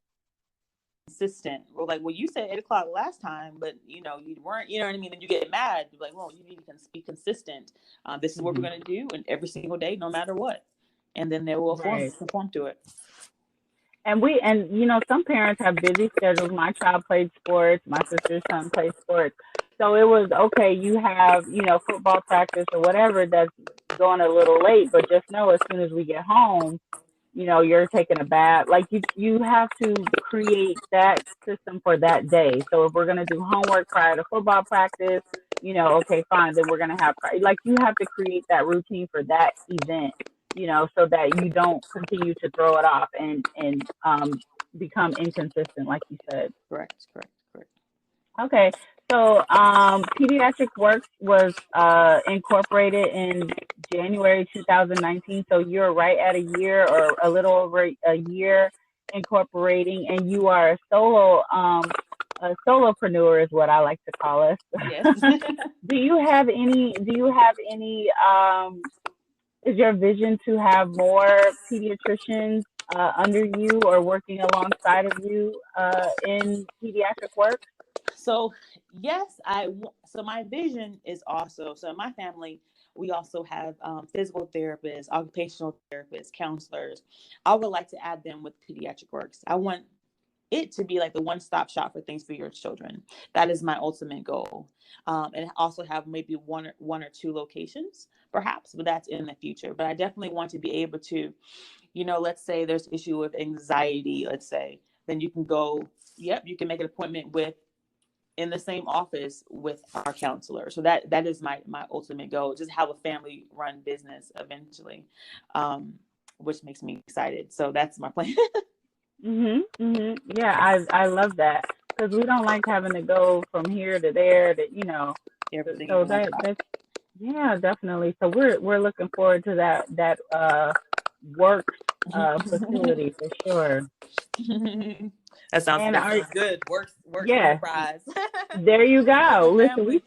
consistent. We're like, well, you said 8 o'clock last time, but you weren't, you know what I mean? And you get mad. You're like, well, you need to be consistent. This is what we're going to do, and every single day, no matter what. And then they will conform to it. And some parents have busy schedules. My child played sports. My sister's son played sports. So it was, okay, you have, football practice or whatever that's going a little late, but just know as soon as we get home, you're taking a bath. Like you have to create that system for that day. So if we're going to do homework prior to football practice, okay, fine, then we're going to have, like, you have to create that routine for that event, so that you don't continue to throw it off and become inconsistent, like you said. Correct. Okay. So Pediatric Works was incorporated in January 2019. So you're right at a year or a little over a year incorporating, and you are a solopreneur is what I like to call us. Yes. Do you have any is your vision to have more pediatricians under you or working alongside of you in Pediatric Work? So yes, so my vision is also, so in my family, we also have physical therapists, occupational therapists, counselors. I would like to add them with Pediatric Works. I want it to be like the one-stop shop for things for your children. That is my ultimate goal. And also have maybe one or two locations, perhaps, but that's in the future. But I definitely want to be able to, let's say there's an issue with anxiety, let's say, then you can go, you can make an appointment in the same office with our counselor. So that is my ultimate goal, just have a family run business eventually, which makes me excited. So that's my plan. Yeah, I love that, because we don't like having to go from here to there to, Everything. So that's definitely. So we're looking forward to that works facility for sure. That sounds good. Works enterprise. There you go. Listen, we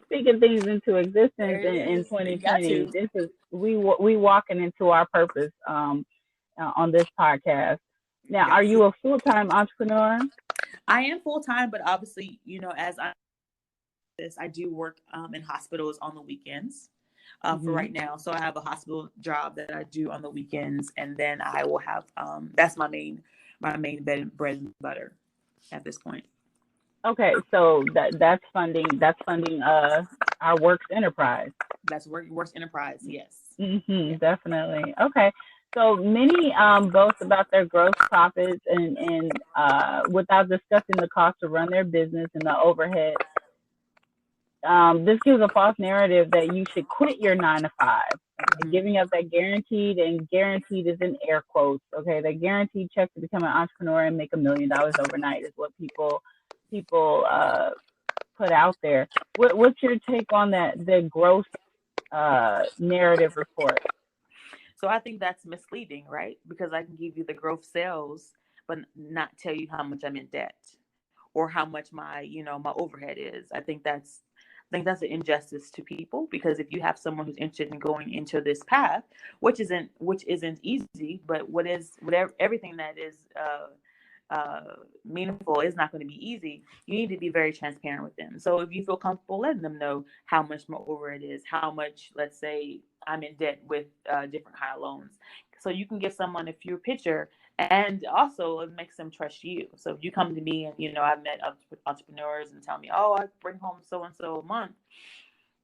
speaking things into existence in 2020. This is we walking into our purpose on this podcast. Now, are you a full-time entrepreneur? I am full-time, but obviously, as I do work in hospitals on the weekends for right now. So I have a hospital job that I do on the weekends, and then I will have that's my main bread and butter at this point. Okay, so that's funding our Works Enterprise. That's Works Enterprise, yes. Definitely. Okay, So many boast about their gross profits and without discussing the cost to run their business and the overhead. This gives a false narrative that you should quit your 9 to 5. Okay, giving up that guaranteed, and guaranteed is in air quotes. Okay, that guaranteed check to become an entrepreneur and make $1 million overnight is what people put out there. What's your take on that? The growth narrative report. So I think that's misleading, right? Because I can give you the growth sales, but not tell you how much I'm in debt or how much my overhead is. I think that's an injustice to people, because if you have someone who's interested in going into this path, which isn't easy, but whatever everything that is meaningful is not going to be easy. You need to be very transparent with them. So if you feel comfortable letting them know how much my overhead is, how much, let's say, I'm in debt with different kind of loans, so you can give someone a few picture, and also it makes them trust you. So if you come to me and I've met entrepreneurs and tell me, oh, I bring home so and so a month,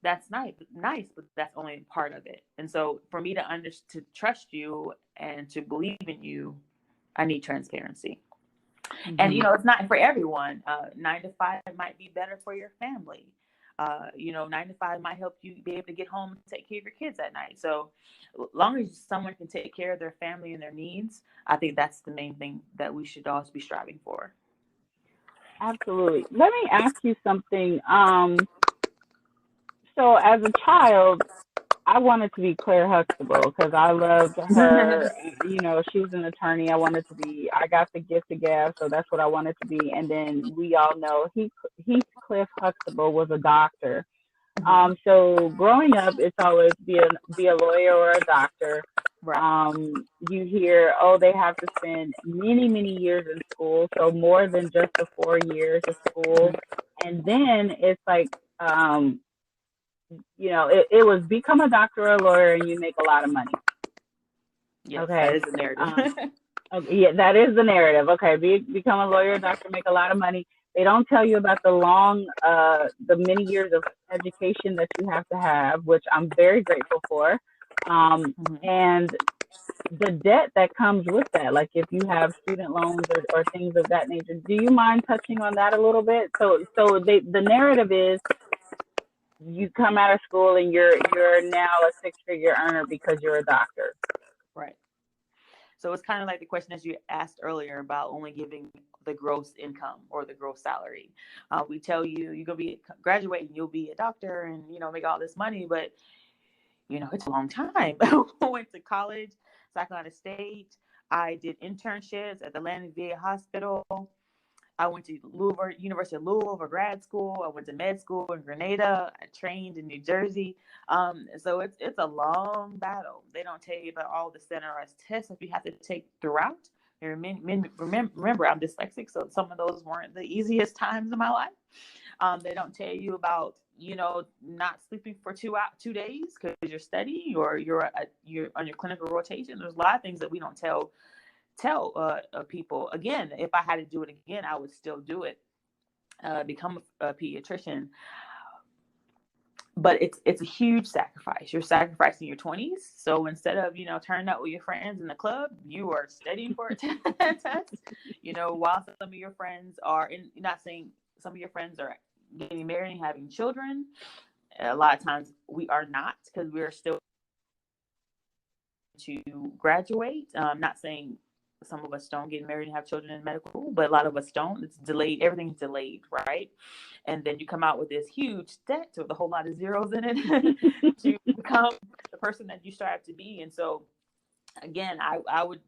that's nice, but that's only part of it. And so for me to trust you and to believe in you, I need transparency. Mm-hmm. And it's not for everyone. 9 to 5 might be better for your family. 9 to 5 might help you be able to get home and take care of your kids at night. So long as someone can take care of their family and their needs, I think that's the main thing that we should always be striving for. Absolutely. Let me ask you something. So as a child, I wanted to be Claire Huxtable because I loved her. She was an attorney. I got the gift of gab, so that's what I wanted to be. And then we all know Heathcliff Huxtable was a doctor. So growing up, it's always be a lawyer or a doctor. Right. You hear, oh, they have to spend many, many years in school, so more than just the 4 years of school. And then it's like, it was become a doctor or a lawyer and you make a lot of money. Yes, Okay. that is the narrative. Okay, yeah, that is the narrative. Okay, become a lawyer, doctor, make a lot of money. They don't tell you about the many years of education that you have to have, which I'm very grateful for, and the debt that comes with that. Like if you have student loans or things of that nature. Do you mind touching on that a little bit? So the narrative is you come out of school and you're now a 6-figure earner because you're a doctor. Right. So it's kind of like the question that you asked earlier about only giving the gross income or the gross salary. We tell you you're going to be graduating, you'll be a doctor and, make all this money, but, it's a long time. I went to college, South Carolina State. I did internships at the Landing VA Hospital. I went to University of Louisville for grad school. I went to med school in Grenada. I trained in New Jersey. So it's a long battle. They don't tell you about all the standardized tests that you have to take throughout. Remember, I'm dyslexic, so some of those weren't the easiest times in my life. They don't tell you about not sleeping for 2 days because you're studying or you're on your clinical rotation. There's a lot of things that we don't tell people. Again, if I had to do it again, I would still do it, become a pediatrician. But it's a huge sacrifice. You're sacrificing your 20s. So instead of turning out with your friends in the club, you are studying for a test. While some of your friends are not saying some of your friends are getting married and having children. A lot of times we are not, because we're still to graduate. Not saying some of us don't get married and have children in medical, but a lot of us don't. It's delayed. Everything's delayed, right? And then you come out with this huge debt with a whole lot of zeros in it to become the person that you strive to be. And so, again, I would,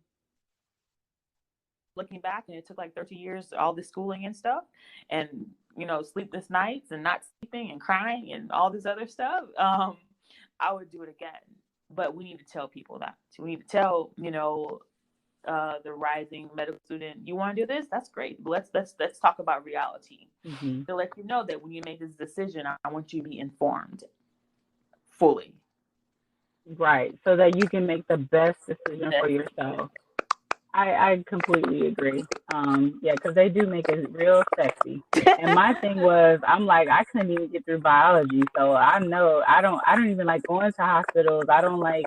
looking back, and it took like 13 years, all this schooling and stuff, and sleepless nights and not sleeping and crying and all this other stuff. I would do it again. But we need to tell people that. So we need to tell the rising medical student, you want to do this? That's great. But let's talk about reality. To let you know that when you make this decision, I want you to be informed fully. Right, so that you can make the best decision for yourself. I completely agree. Yeah, because they do make it real sexy. And my thing was, I'm like, I couldn't even get through biology, so I know I don't even like going to hospitals. I don't like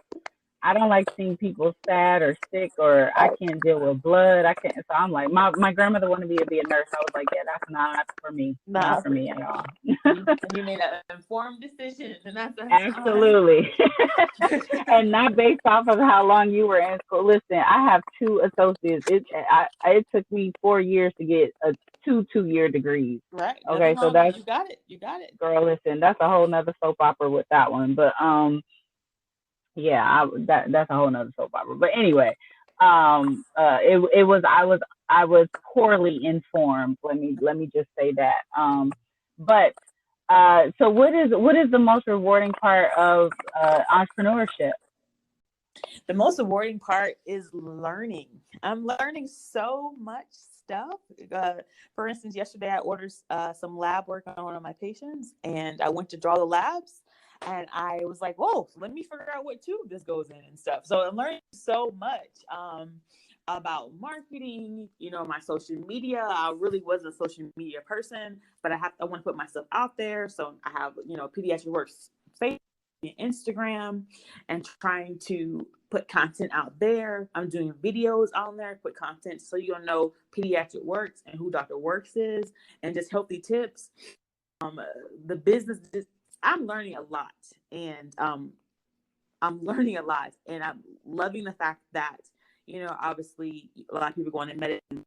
I don't like seeing people sad or sick, or I can't deal with blood. I can't. So I'm like, my grandmother wanted me to be a nurse. I was like, yeah, that's not for me. Not Not for for me you. at all. And you made an informed decision, and that's fine. Absolutely. And not based off of how long you were in school. Listen, I have two associates. It took me 4 years to get two-year degrees. Right. Nothing Okay, so wrong with it. that's, You got it. You got it. girl, listen, that's a whole nother soap opera with that one. But yeah, that's a whole nother soap opera. But anyway, it was I was poorly informed. Let me just say that. But so what is the most rewarding part of entrepreneurship? The most rewarding part is learning. I'm learning so much stuff. Uh, for instance, yesterday I ordered some lab work on one of my patients, and I went to draw the labs, and I was like, "Whoa, let me figure out what tube this goes in and stuff." So I'm learning so much about marketing. My social media. I really wasn't a social media person, but I want to put myself out there. So I have Pediatric Works Facebook, Instagram, and trying to put content out there. I'm doing videos on there, put content so you'll know Pediatric Works and who Dr. Works is, and just healthy tips. The business, I'm learning a lot, and I'm learning a lot, and I'm loving the fact that obviously a lot of people going in medicine,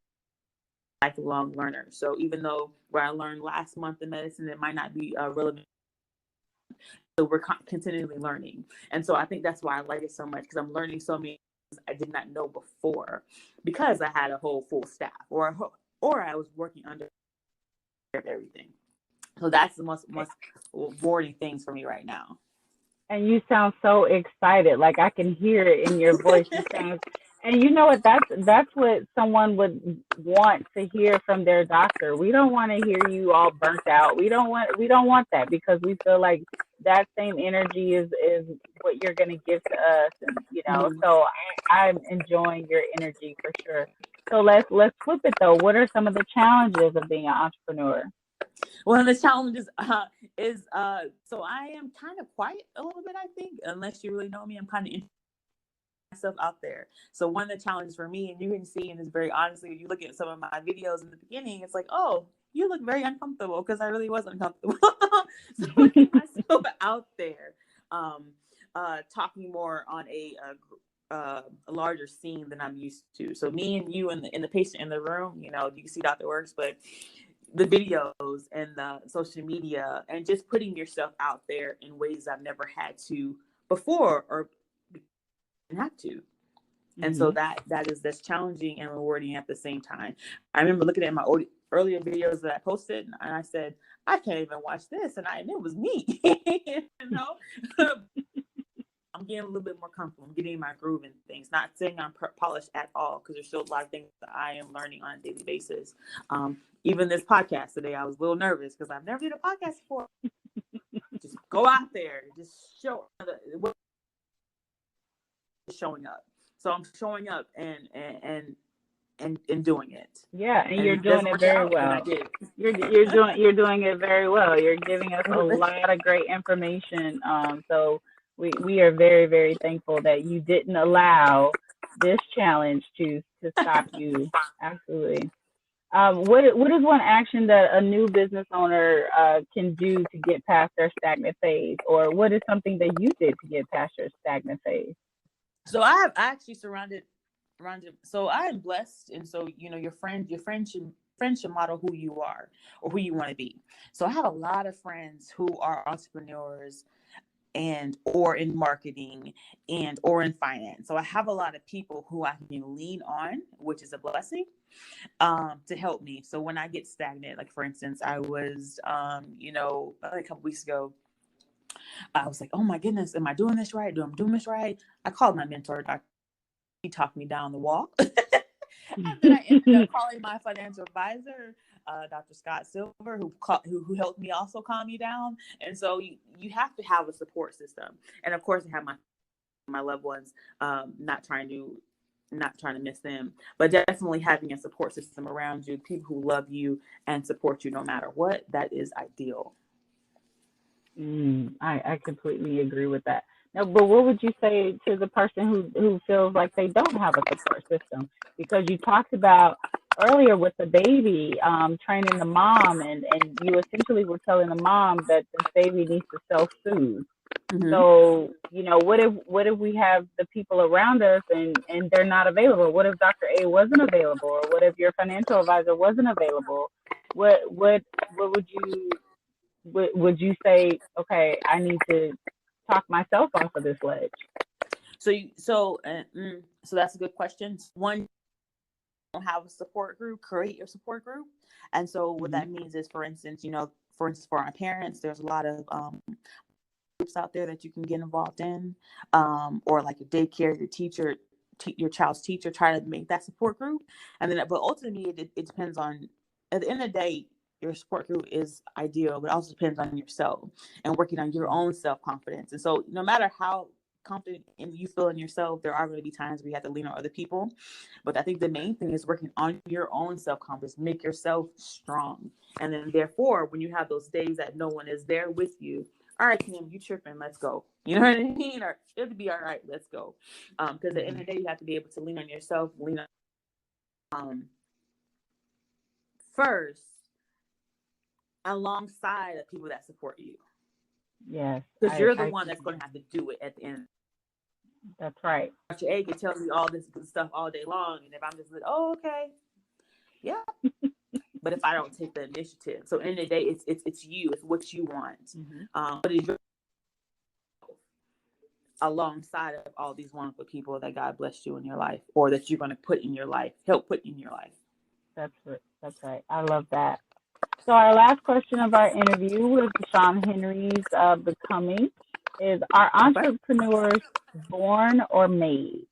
lifelong learner. So even though what I learned last month in medicine, it might not be relevant. So we're continually learning. And so I think that's why I like it so much, because I'm learning so many things I did not know before, because I had a whole full staff, or I was working under everything. So that's the most rewarding things for me right now. And you sound so excited. Like I can hear it in your voice. You sound, and you know what? That's what someone would want to hear from their doctor. We don't want to hear you all burnt out. We don't want that, because we feel like that same energy is what you're going to give to us, and Mhm. So I'm enjoying your energy for sure. So let's flip it though. What are some of the challenges of being an entrepreneur? One of the challenges is so I am kind of quiet a little bit, I think, unless you really know me. I'm kind of myself out there. So one of the challenges for me, and you can see, and it's very honestly, if you look at some of my videos in the beginning, it's like, oh, you look very uncomfortable, because I really was uncomfortable. So putting myself out there, um, talking more on a larger scene than I'm used to. So me and you and the patient in the room, you can see Dr. Works, but the videos and the social media, and just putting yourself out there in ways I've never had to before, or have to. And so Hmm. that's challenging and rewarding at the same time. I remember looking at my earlier videos that I posted, and I said, I can't even watch this, and it was me. I'm getting a little bit more comfortable. I'm getting in my groove and things. Not saying I'm polished at all, because there's still a lot of things that I am learning on a daily basis. Even this podcast today, I was a little nervous, because I've never did a podcast before. Just go out there, just show what is showing up. So I'm showing up and doing it. Yeah, and And you're if it doing doesn't it work very out, then I well. did. You're doing it very well. You're giving us a lot of great information. So we are very, very thankful that you didn't allow this challenge to stop you. Absolutely. What is one action that a new business owner can do to get past their stagnant phase, or what is something that you did to get past your stagnant phase? So I have actually surrounded. So I am blessed, and so your friend should model who you are or who you want to be. So I have a lot of friends who are entrepreneurs, and or in marketing, and or in finance. So I have a lot of people who I can lean on, which is a blessing, to help me. So when I get stagnant, like for instance, I was a couple weeks ago, I was like, oh my goodness, am I doing this right? Do I doing this right? I called my mentor, Dr. He talked me down the wall. And then I ended up calling my financial advisor, Dr. Scott Silver, who helped me also calm me down. And so you have to have a support system. And of course, I have my loved ones, not trying to miss them, but definitely having a support system around you, people who love you and support you no matter what. That is ideal. I completely agree with that. No, but what would you say to the person who feels like they don't have a support system? Because you talked about earlier with the baby, training the mom, and you essentially were telling the mom that this baby needs to self-soothe. Mm-hmm. So, what if we have the people around us and they're not available? What if Dr. A wasn't available, or what if your financial advisor wasn't available? What would you say? Okay, I need to talk myself off of this ledge. So that's a good question. One, don't have a support group, create your support group. And so what that means is, for instance, for our parents, there's a lot of groups out there that you can get involved in, or like a daycare, your teacher, your child's teacher, try to make that support group. And then, but ultimately, it depends on, at the end of the day, your support group is ideal, but it also depends on yourself and working on your own self-confidence. And so no matter how confident you feel in yourself, there are going to be times where you have to lean on other people. But I think the main thing is working on your own self-confidence, make yourself strong. And then therefore, when you have those days that no one is there with you, all right, Kim, you tripping, let's go. You know what I mean? Or it'll be all right, let's go. Because at the end of the day, you have to be able to lean on yourself, lean on first, alongside of people that support you. Yes. Because you're the one that's going to have to do it at the end. That's right. Dr. A can tell me all this good stuff all day long, and if I'm just like, oh, okay, yeah. But if I don't take the initiative, so in the day, it's you, it's what you want. But it's your alongside of all these wonderful people that God blessed you in your life, or that you're going to put in your life, help put in your life. That's right. I love that. So our last question of our interview with Sean Henry's Becoming is, are entrepreneurs born or made?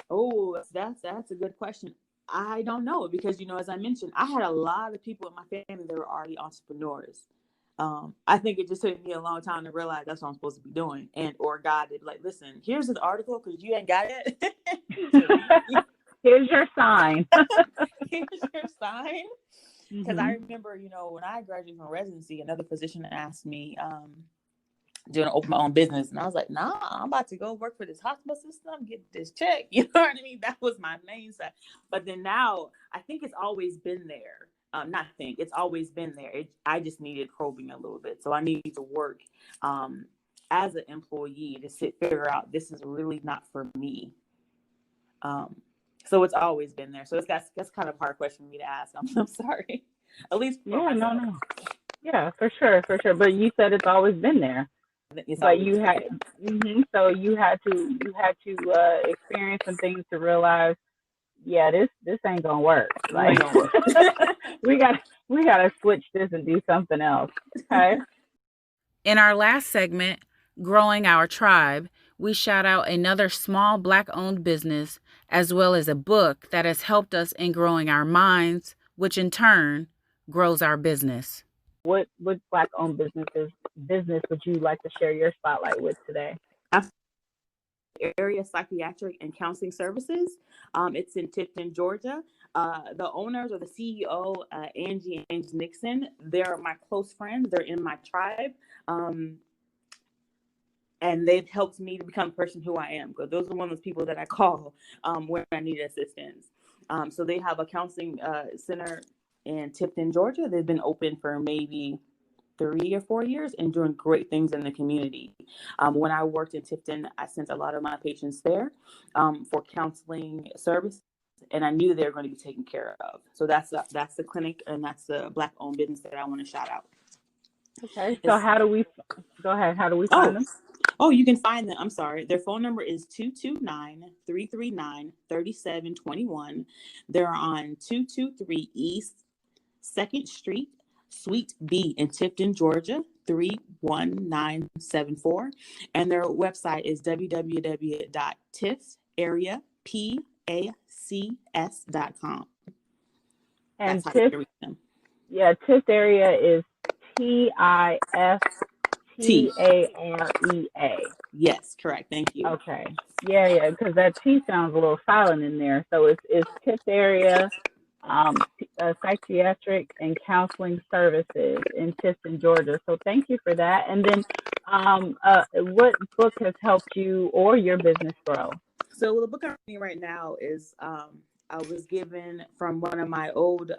Oh, that's a good question. I don't know, because, as I mentioned, I had a lot of people in my family that were already entrepreneurs. I think it just took me a long time to realize that's what I'm supposed to be doing. Or God did, like, listen, here's this article because you ain't got it. Here's your sign. Here's your sign. Because I remember, when I graduated from residency, another physician asked me, to open my own business. And I was like, nah, I'm about to go work for this hospital system, get this check. You know what I mean? That was my main side. But then now, I think it's always been there. It's always been there. I just needed probing a little bit. So I needed to work as an employee to figure out this is really not for me. So it's always been there. So that's kind of a hard question for me to ask. I'm sorry. At least for myself. No. Yeah, for sure. But you said it's always been there. But you had, so you had to experience some things to realize, yeah, this ain't gonna work. Like, we gotta switch this and do something else. Okay. In our last segment, Growing Our Tribe, we shout out another small Black-owned business, as well as a book that has helped us in growing our minds, which in turn grows our business. What Black-owned business would you like to share your spotlight with today? Area Psychiatric and Counseling Services. It's in Tifton, Georgia. The owners, or the CEO, Angie and James Nixon, they're my close friends. They're in my tribe. And they've helped me to become the person who I am, because those are one of those people that I call when I need assistance. So they have a counseling center in Tifton, Georgia. They've been open for maybe 3 or 4 years and doing great things in the community. When I worked in Tifton, I sent a lot of my patients there for counseling service, and I knew they were going to be taken care of. So that's the clinic, and that's the Black-owned business that I want to shout out. Okay, so how do we find them? Oh, you can find them. I'm sorry. Their phone number is 229-339-3721. They're on 223 East 2nd Street, Suite B in Tifton, Georgia, 31974. And their website is www.tiffarea.com. And Tiff area is TIFTAREA. Yes, correct. Thank you. Okay. Yeah, because that T sounds a little silent in there. So it's Tiff area, Psychiatric and Counseling Services in Tifton, Georgia. So thank you for that. And then What book has helped you or your business grow? So the book I'm reading right now is I was given from one of my old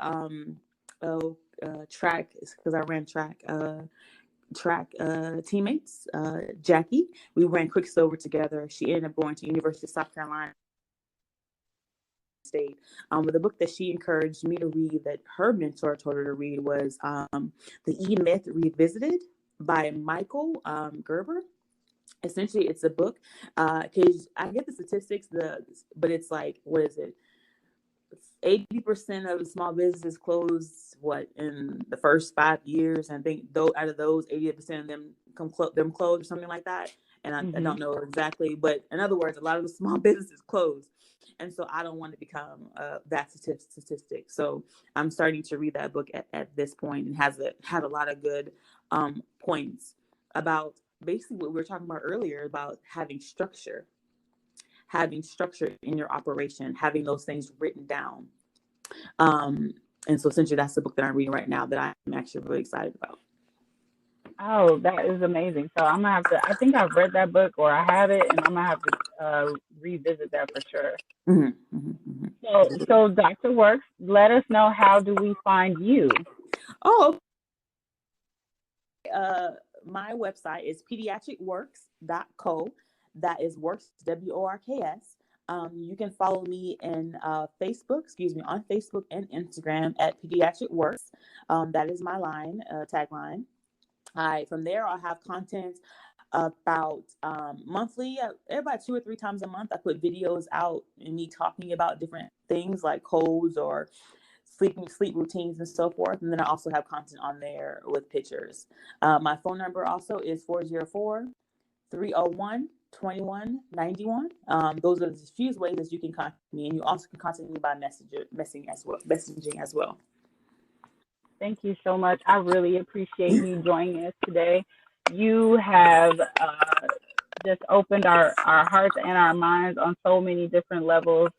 track, because I ran track teammates, Jackie. We ran Quicksilver together. She ended up going to University of South Carolina State. But the book that she encouraged me to read, that her mentor told her to read, was The E Myth Revisited by Michael Gerber. Essentially, it's a book, because I get the statistics, but it's like, what is it? 80% of small businesses close in the first 5 years, and I think though out of those 80% of them close or something like that. And I don't know exactly, but in other words, a lot of the small businesses close, and so I don't want to become that statistic. So I'm starting to read that book at this point, and had a lot of good points about basically what we were talking about earlier, about having structure in your operation, having those things written down. And so essentially that's the book that I'm reading right now that I'm actually really excited about. Oh, that is amazing. So I'm gonna have to. I think I've read that book, or I have it, and I'm gonna have to revisit that for sure. Mm-hmm, mm-hmm, mm-hmm. So Dr. Works, let us know, how do we find you? Oh, my website is pediatricworks.co. That is works, WORKS. You can follow me in on Facebook and Instagram at Pediatric Works. That is my tagline. From there, I'll have content about monthly, about 2 or 3 times a month. I put videos out and me talking about different things like codes or sleep routines and so forth. And then I also have content on there with pictures. My phone number also is 404-301-2191. Those are the few ways that you can contact me, and you also can contact me by messaging as well. Thank you so much. I really appreciate you joining us today. You have just opened our hearts and our minds on so many different levels.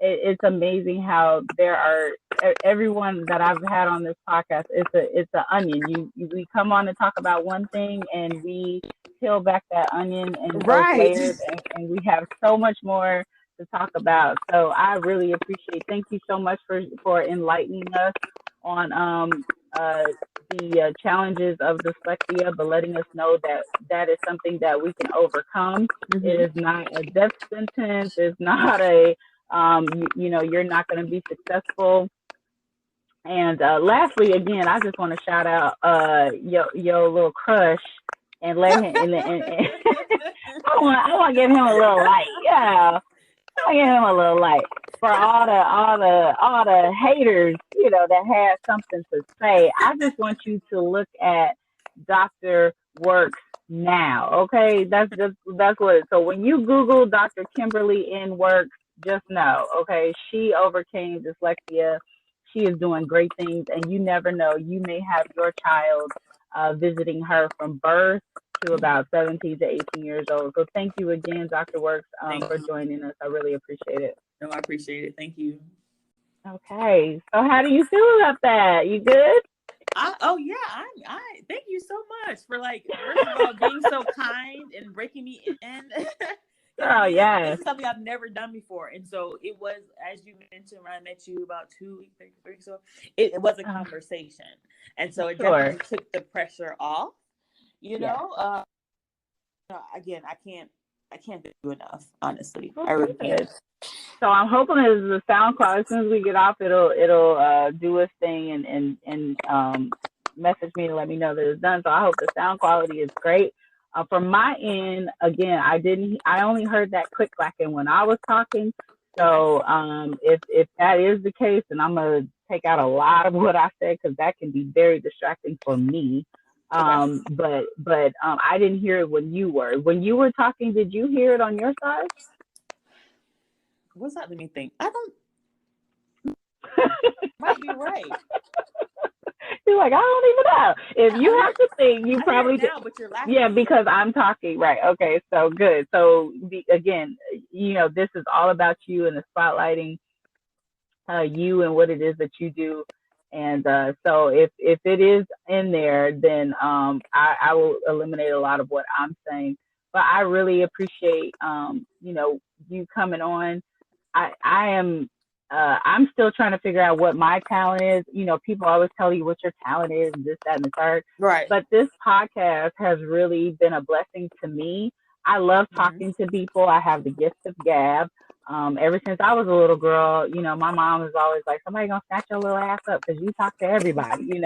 It's amazing how there are everyone that I've had on this podcast. It's an onion. We come on to talk about one thing, and we peel back that onion and those layers, and we have so much more to talk about. So I really appreciate. Thank you so much for enlightening us on the challenges of dyslexia, but letting us know that is something that we can overcome. Mm-hmm. It is not a death sentence. It's not a you're not going to be successful. And lastly, again, I just want to shout out your little crush and let him. And I want to give him a little light. Yeah, I give him a little light for all the haters, that have something to say. I just want you to look at Dr. Works now. Okay, that's what it is. So when you Google Dr. Kimberly in Works, just know, okay, she overcame dyslexia. She is doing great things, and you never know. You may have your child visiting her from birth to about 17 to 18 years old. So thank you again, Dr. Works, for joining us. I really appreciate it. No, I appreciate it. Thank you. Okay. So how do you feel about that? You good? I thank you so much for, first of all, being so kind and breaking me in. Oh, yeah. This is something I've never done before. And so it was, as you mentioned, when I met you about 2 weeks, 3 weeks ago, it was a conversation. And so it definitely took the pressure off, know. Again, I can't thank you enough, honestly. I really can't. So I'm hoping that the sound quality, as soon as we get off, it'll do its thing and message me to let me know that it's done. So I hope the sound quality is great. From my end, again, I only heard that click clacking when I was talking. So if that is the case, then I'm gonna take out a lot of what I said, because that can be very distracting for me. But I didn't hear it when you were talking. Did you hear it on your side? What's that? Let me think. I don't. Might be right. You're like, I don't even know. If you have to think, you probably do. But you're laughing. Yeah, because I'm talking. Right. Okay. So good. So again, this is all about you and the spotlighting you and what it is that you do. And so if it is in there, then I will eliminate a lot of what I'm saying. But I really appreciate you coming on. I am I'm still trying to figure out what my talent is. People always tell you what your talent is, this, that, and the third. Right. But this podcast has really been a blessing to me. I love talking to people. I have the gift of gab. Ever since I was a little girl, my mom was always like, somebody gonna snatch your little ass up because you talk to everybody.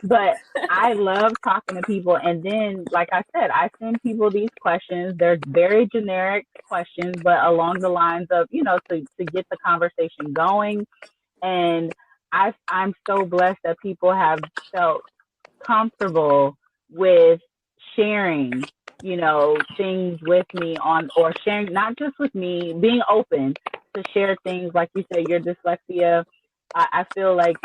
But I love talking to people. And then, like I said, I send people these questions. They're very generic questions, but along the lines of, to get the conversation going. And I'm so blessed that people have felt comfortable with sharing, things with me or sharing, not just with me, being open to share things like you said, your dyslexia. I feel like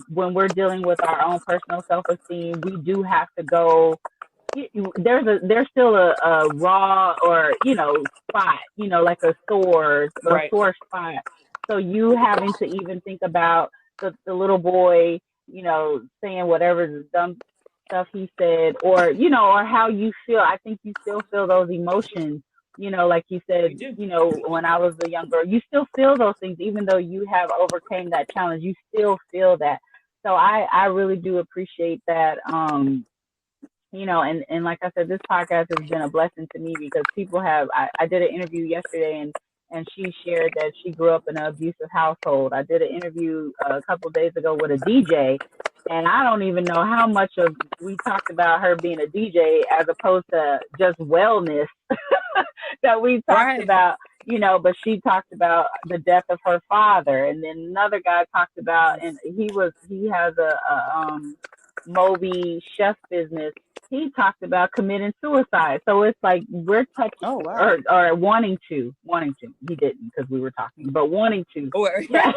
when we're dealing with our own personal self-esteem, we do have to go. There's still a raw or spot, like a sore or Right. sore spot. So you having to even think about the little boy, saying whatever dumb stuff he said, or or how you feel. I think you still feel those emotions. Like you said, when I was a young girl, you still feel those things, even though you have overcame that challenge. You still feel that. So I really do appreciate that. And like I said, this podcast has been a blessing to me because people have. I did an interview yesterday, and she shared that she grew up in an abusive household. I did an interview a couple of days ago with a DJ, and I don't even know how much of we talked about her being a DJ as opposed to just wellness that we talked about. But she talked about the death of her father, and then another guy talked about, and he has a Moby chef business. He talked about committing suicide. So it's like we're touching or wanting to. He didn't because we were talking, but wanting to. Yeah.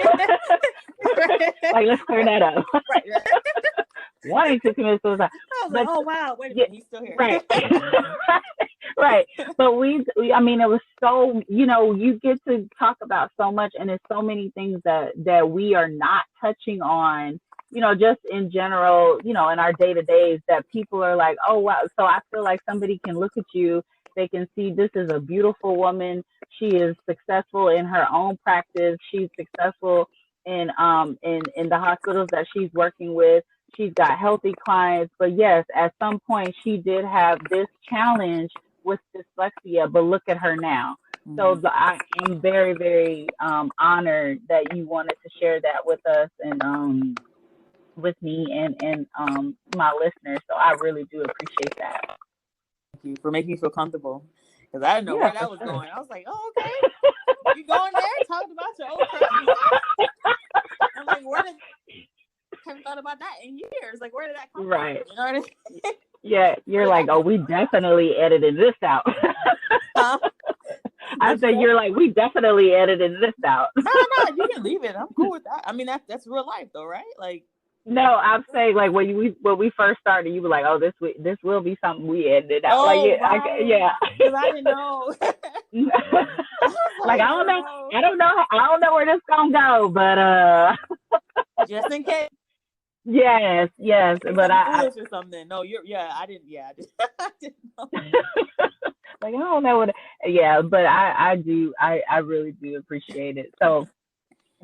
Like, let's clear that up. Wanting to commit suicide. I was like, oh wow, wait a minute, he's still here. Right. Right. But I mean, it was so, you get to talk about so much, and there's so many things that we are not touching on, just in general, in our day-to-days, that people are like, oh wow. So I feel like somebody can look at you, they can see this is a beautiful woman. She is successful in her own practice. She's successful in the hospitals that she's working with. She's got healthy clients. But yes, at some point she did have this challenge with dyslexia, but look at her now. So I am very, very honored that you wanted to share that with us and with me and my listeners. So I really do appreciate that. Thank you for making me feel comfortable, because I didn't know where that was going. I was like, oh, okay, you going there talking about your old crush? I'm like, where did I haven't thought about that in years? Like, where did that come from? Right. You know what I mean? Yeah, you're like, oh, we definitely edited this out. Huh? I said, you're like, we definitely edited this out. No, you can leave it. I'm cool with that. I mean, that's real life, though, right? Like, no, I'm saying, like, when we first started, you were like, oh, this will be something we edited out. oh, Like, right. yeah. Because I didn't know. Like, I don't know where this gonna go, but just in case. Yes, but I or something. No, I didn't know. Like, I don't know what. Yeah, but I really do appreciate it. So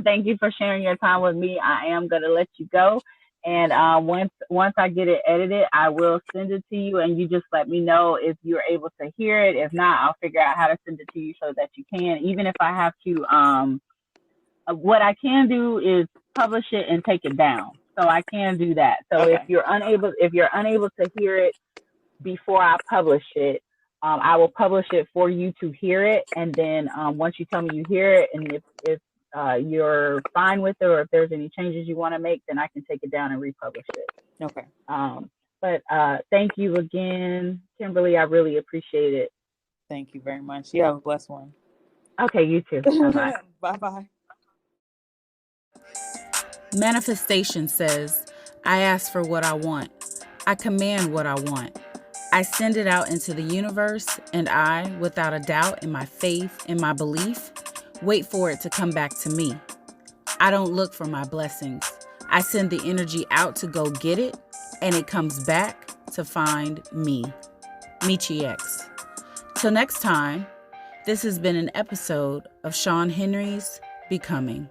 thank you for sharing your time with me. I am gonna let you go, and once I get it edited, I will send it to you, and you just let me know if you're able to hear it. If not, I'll figure out how to send it to you so that you can. Even if I have to, what I can do is publish it and take it down. So I can do that. So okay. if you're unable to hear it before I publish it, I will publish it for you to hear it. And then once you tell me you hear it, and if you're fine with it, or if there's any changes you want to make, then I can take it down and republish it. Okay. But thank you again, Kimberly. I really appreciate it. Thank you very much. You have a blessed one. Okay, you too. Bye-bye. Bye-bye. Manifestation says, I ask for what I want. I command what I want. I send it out into the universe, and I, without a doubt in my faith and my belief, wait for it to come back to me. I don't look for my blessings. I send the energy out to go get it, and it comes back to find me. Michi X. Till next time, this has been an episode of Sean Henry's Becoming.